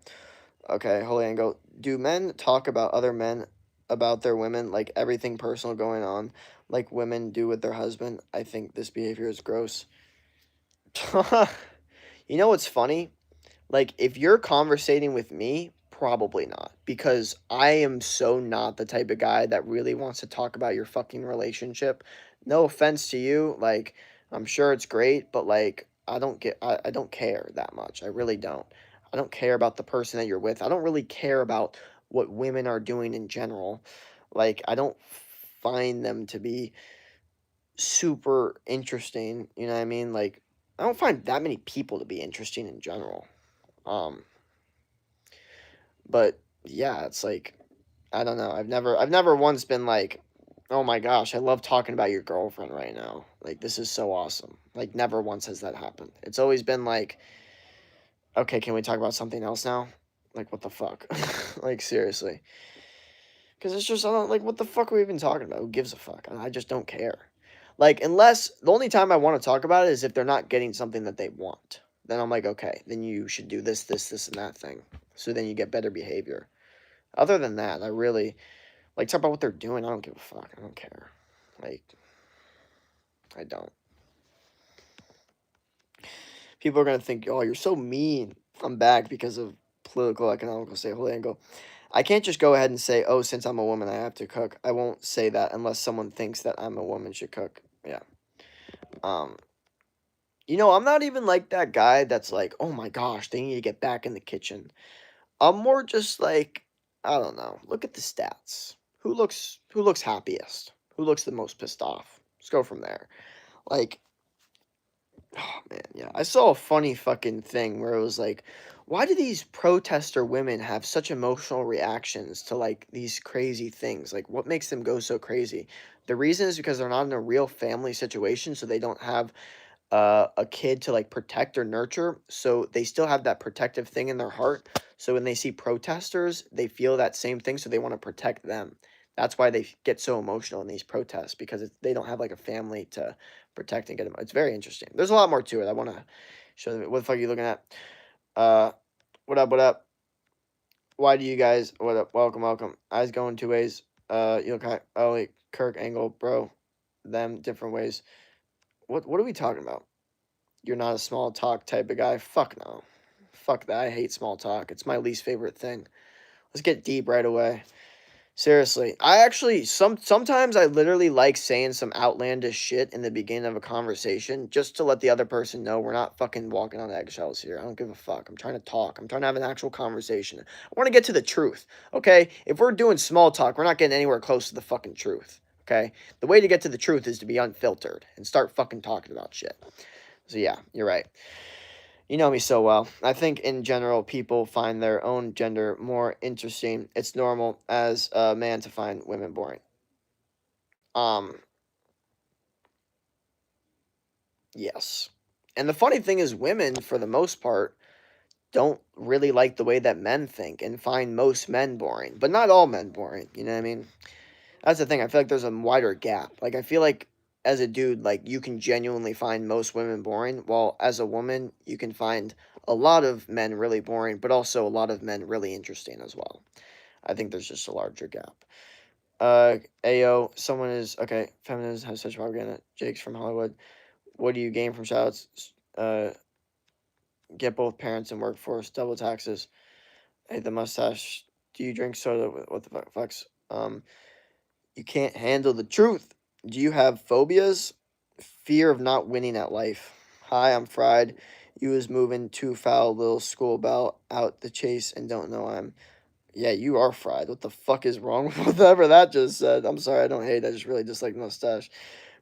[SPEAKER 1] Okay, Holy Angle. Do men talk about other men about their women, like everything personal going on, like women do with their husband? I think this behavior is gross. You know what's funny? Like, if you're conversating with me, probably not. Because I am so not the type of guy that really wants to talk about your fucking relationship. No offense to you. Like, I'm sure it's great, but like, I don't care that much. I really don't. I don't care about the person that you're with. I don't really care about what women are doing in general. Like, I don't find them to be super interesting. You know what I mean? Like, I don't find that many people to be interesting in general. Um, but yeah, it's like I don't know. I've never once been like, "Oh my gosh, I love talking about your girlfriend right now. Like this is so awesome." Like never once has that happened. It's always been like, "Okay, can we talk about something else now?" Like what the fuck? Like seriously. Cuz it's just I don't like what the fuck are we even talking about? Who gives a fuck? I just don't care. Like unless the only time I want to talk about it is if they're not getting something that they want. Then I'm like, "Okay, then you should do this and that thing." So then you get better behavior. Other than that, I really like talk about what they're doing. I don't give a fuck. I don't care. Like I don't. People are gonna think, oh, you're so mean. I'm back because of political, economical stakeholder angle. I can't just go ahead and say, oh, since I'm a woman, I have to cook. I won't say that unless someone thinks that I'm a woman should cook. Yeah. Um. I'm not even like that guy that's like, oh my gosh, they need to get back in the kitchen. I'm more just like, I don't know. Look at the stats. Who looks happiest? Who looks the most pissed off? Let's go from there. Like, oh man, yeah. I saw a funny fucking thing where it was like, why do these protester women have such emotional reactions to like these crazy things? Like, what makes them go so crazy? The reason is because they're not in a real family situation, so they don't have a kid to like protect or nurture, so they still have that protective thing in their heart. So when they see protesters, they feel that same thing, so they want to protect them. That's why they get so emotional in these protests because they don't have like a family to protect and get them. It's very interesting. There's a lot more to it. I want to show them. What the fuck are you looking at? Uh, what up? What up? Why do you guys? What up? Welcome, welcome. Eyes going two ways. You look at Ollie, Kirk, Angle, bro. Them different ways. What are we talking about? You're not a small talk type of guy. Fuck no. Fuck that. I hate small talk. It's my least favorite thing. Let's get deep right away. Seriously. I actually sometimes I literally like saying some outlandish shit in the beginning of a conversation just to let the other person know we're not fucking walking on eggshells here. I don't give a fuck. I'm trying to talk. I'm trying to have an actual conversation. I want to get to the truth. Okay? If we're doing small talk, we're not getting anywhere close to the fucking truth. Okay? The way to get to the truth is to be unfiltered and start fucking talking about shit. So yeah, you're right. You know me so well. I think in general, people find their own gender more interesting. It's normal as a man to find women boring. Um, yes. And the funny thing is, women, for the most part, don't really like the way that men think and find most men boring, but not all men boring. You know what I mean? That's the thing. I feel like there's a wider gap. Like, I feel like as a dude, like, you can genuinely find most women boring, while as a woman, you can find a lot of men really boring, but also a lot of men really interesting as well. I think there's just a larger gap. Ayo, someone is okay. Feminism has such propaganda. Jake's from Hollywood. What do you gain from shoutouts? Get both parents and workforce, double taxes. Hey, the mustache. Do you drink soda? What the fucks? You can't handle the truth. Do you have phobias? Fear of not winning at life. Hi, I'm fried. You was moving too foul, little school bell, out the chase and don't know I'm. Yeah, you are fried. What the fuck is wrong with whatever that just said? I'm sorry, I don't hate. I just really dislike mustache.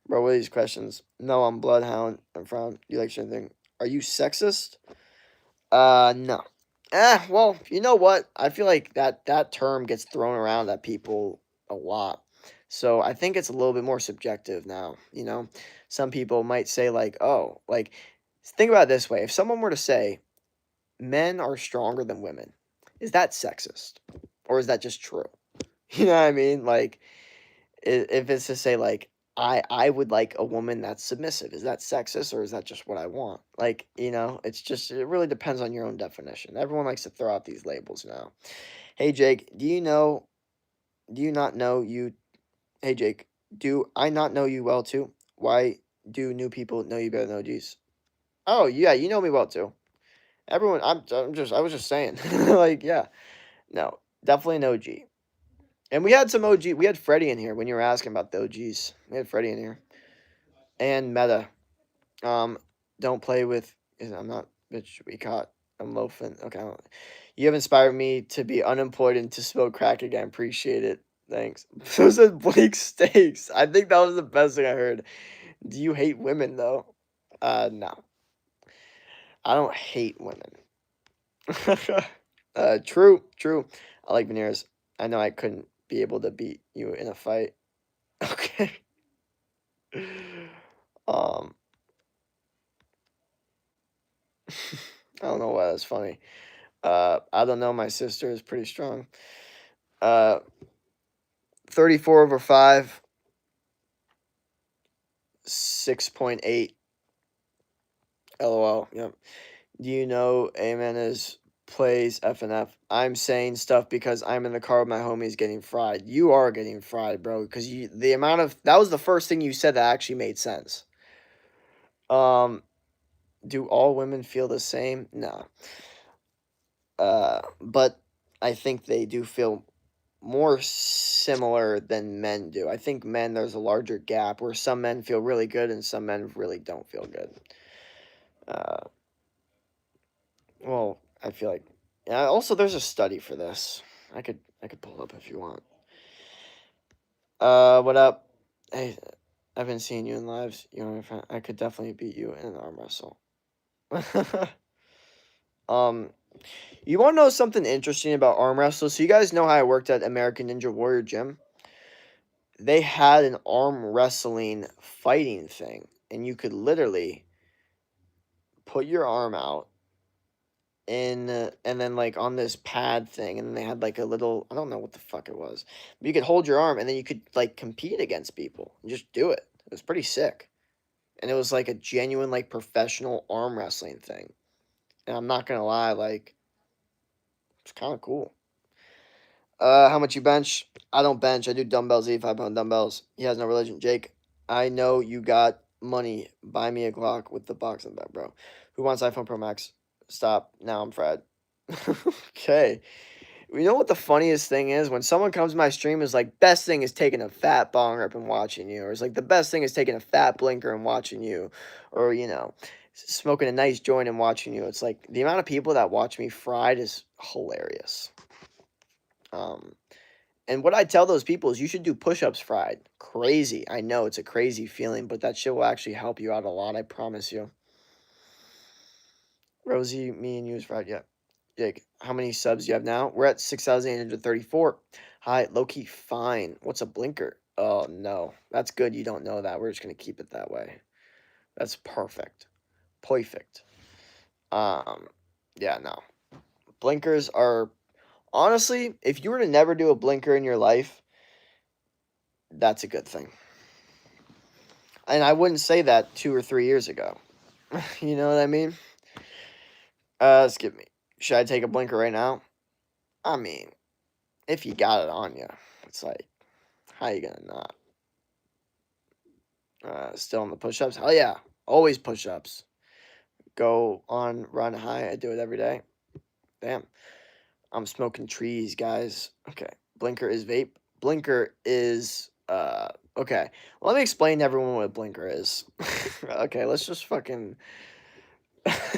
[SPEAKER 1] Bro, what are these questions? No, I'm bloodhound. I'm frown. You like anything? Are you sexist? No. Well, you know what? I feel like that term gets thrown around at people a lot. So I think it's a little bit more subjective now, you know? Some people might say like, "Oh, like think about it this way. If someone were to say men are stronger than women, is that sexist? Or is that just true?" You know what I mean? Like if it's to say like I would like a woman that's submissive. Is that sexist or is that just what I want? Like, you know, it's just it really depends on your own definition. Everyone likes to throw out these labels now. Hey Jake, do you not know you Hey Jake, do I not know you well too? Why do new people know you better than OGs? Oh yeah, you know me well too. Everyone I was just saying. Like, yeah. No, definitely an OG. And we had some OG. We had Freddie in here when you were asking about the OGs. We had Freddie in here. And Meta. Um, don't play with. I'm not. Bitch, we caught. I'm loafing. Okay. You have inspired me to be unemployed and to smoke crack again. Appreciate it. Thanks. So said Blake Stakes. I think that was the best thing I heard. Do you hate women though? No. I don't hate women. True. I like veneers. I know I couldn't be able to beat you in a fight. Okay. Um, I don't know why that's funny. I don't know. My sister is pretty strong. 34 over 5, 6.8. LOL. Yep. Do you know Amen is plays FNF? I'm saying stuff because I'm in the car with my homies getting fried. You are getting fried, bro. Because the amount of that was the first thing you said that actually made sense. Do all women feel the same? No. But I think they do feel more similar than men do. I think men, there's a larger gap where some men feel really good and some men really don't feel good. Uh, well, I feel like, yeah. Also, there's a study for this. I could pull up if you want. What up? Hey, I've been seeing you in lives. You know, I could definitely beat you in an arm wrestle. um, you want to know something interesting about arm wrestle? So you guys know how I worked at American Ninja Warrior Gym? They had an arm wrestling fighting thing, and you could literally put your arm out in and then like on this pad thing, and then they had like a little, I don't know what the fuck it was, but you could hold your arm and then you could like compete against people and just do it. It was pretty sick, and it was like a genuine like professional arm wrestling thing. And I'm not gonna lie, like it's kind of cool. How much you bench? I don't bench. I do dumbbells, 85-pound dumbbells. He has no religion. Jake, I know you got money. Buy me a Glock with the box in the back, bro. Who wants iPhone Pro Max? Stop. Now I'm fried. Okay. You know what the funniest thing is? When someone comes to my stream is like, best thing is taking a fat bong rip and watching you. Or it's like, the best thing is taking a fat blinker and watching you. Or, you know, smoking a nice joint and watching you. It's like, the amount of people that watch me fried is hilarious. And what I tell those people is you should do push-ups fried. Crazy. I know it's a crazy feeling, but that shit will actually help you out a lot. I promise you. Rosie, me and you is fried. Yeah. Jake, how many subs do you have now? We're at 6,834. Hi, low-key fine. What's a blinker? Oh, no. That's good you don't know that. We're just going to keep it that way. That's perfect. Perfect. Yeah, no. Blinkers are... Honestly, if you were to never do a blinker in your life, that's a good thing. And I wouldn't say that 2 or 3 years ago. You know what I mean? Skip me. Should I take a blinker right now? I mean, if you got it on you. It's like, how you gonna not? Still on the push-ups? Hell yeah. Always push-ups. Go on, run high. I do it every day. Damn. I'm smoking trees, guys. Okay. Blinker is vape. Blinker is, okay. Let me explain to everyone what a blinker is. Okay, let's just fucking,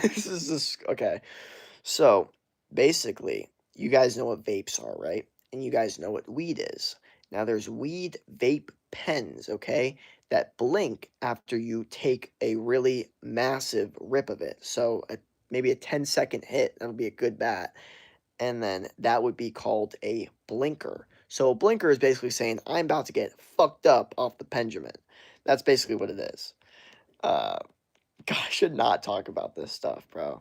[SPEAKER 1] this is just, okay. So, basically, you guys know what vapes are, right? And you guys know what weed is. Now, there's weed vape pens, okay, that blink after you take a really massive rip of it. So, maybe a 10-second hit, that would be a good bat. And then that would be called a blinker. So, a blinker is basically saying, I'm about to get fucked up off the Benjamin. That's basically what it is. God, I should not talk about this stuff, bro.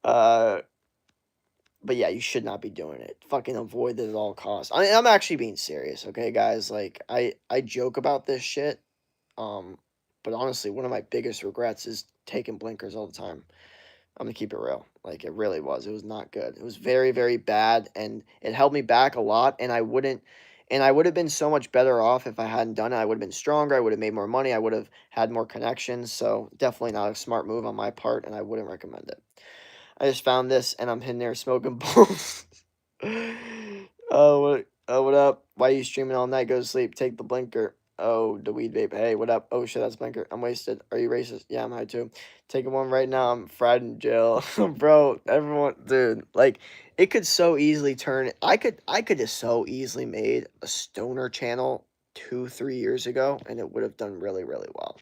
[SPEAKER 1] But yeah, you should not be doing it. Fucking avoid it at all costs. I'm actually being serious, okay, guys? Like, I joke about this shit. But honestly, one of my biggest regrets is taking blinkers all the time. I'm gonna keep it real. Like, it really was. It was not good. It was very, very bad, and it held me back a lot, and I would have been so much better off if I hadn't done it. I would have been stronger. I would have made more money. I would have had more connections. So definitely not a smart move on my part, and I wouldn't recommend it. I just found this, and I'm in there smoking bowls. What up? Why are you streaming all night? Go to sleep. Take the blinker. Oh, the weed vape. Hey, what up? Oh, shit, that's blinker. I'm wasted. Are you racist? Yeah, I'm high, too. Taking one right now. I'm fried in jail. Bro, everyone, dude, like, it could so easily turn. I could have so easily made a stoner channel 2-3 years ago, and it would have done really, really well.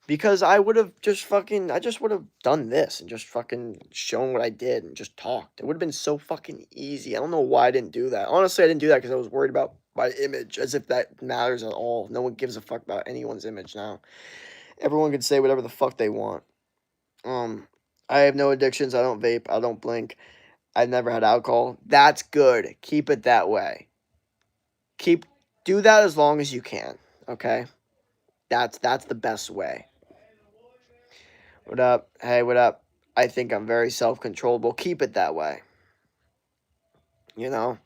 [SPEAKER 1] Because I would have just fucking, I just would have done this and just fucking shown what I did and just talked. It would have been so fucking easy. I don't know why I didn't do that. Honestly, I didn't do that because I was worried about my image, as if that matters at all. No one gives a fuck about anyone's image now. Everyone can say whatever the fuck they want. I have no addictions. I don't vape. I don't blink. I've never had alcohol. That's good. Keep it that way. Do that as long as you can. Okay? That's the best way. What up? Hey, what up? I think I'm very self-controllable. Keep it that way. You know?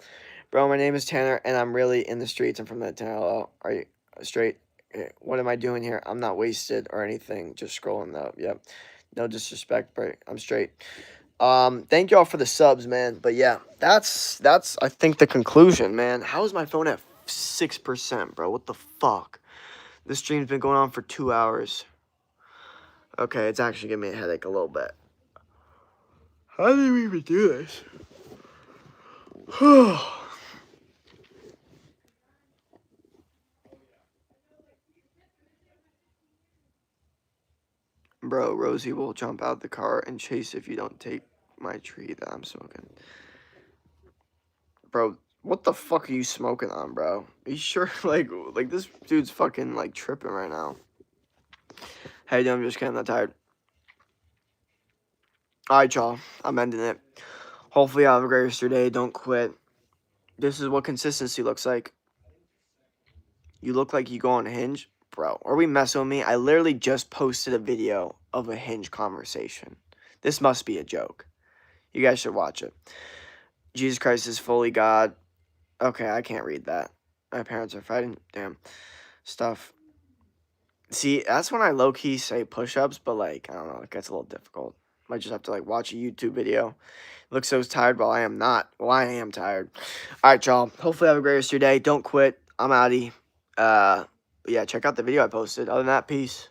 [SPEAKER 1] Bro, my name is Tanner, and I'm really in the streets. I'm from the town. Are you straight? What am I doing here? I'm not wasted or anything. Just scrolling up. Yep. No disrespect, but I'm straight. Thank y'all for the subs, man. But yeah, that's I think the conclusion, man. How is my phone at 6%, bro? What the fuck? This stream's been going on for 2 hours. Okay, it's actually giving me a headache a little bit. How did we even do this? Bro, Rosie will jump out the car and chase if you don't take my tree that I'm smoking. Bro, what the fuck are you smoking on, bro? Are you sure? Like this dude's fucking, like, tripping right now. How you doing? I'm just kidding. I'm not tired. Alright, y'all. I'm ending it. Hopefully, y'all have a great rest of your day. Don't quit. This is what consistency looks like. You look like you go on Hinge. Bro, are we messing with me? I literally just posted a video of a Hinge conversation. This must be a joke. You guys should watch it. Jesus Christ is fully God. Okay, I can't read that. My parents are fighting. Damn. Stuff. See, that's when I low-key say push-ups, but, like, I don't know. It gets a little difficult. Might just have to, like, watch a YouTube video. Look so tired, while I am not. Well, I am tired. All right, y'all. Hopefully have a great rest of your day. Don't quit. I'm outie. Yeah, check out the video I posted. Other than that, peace.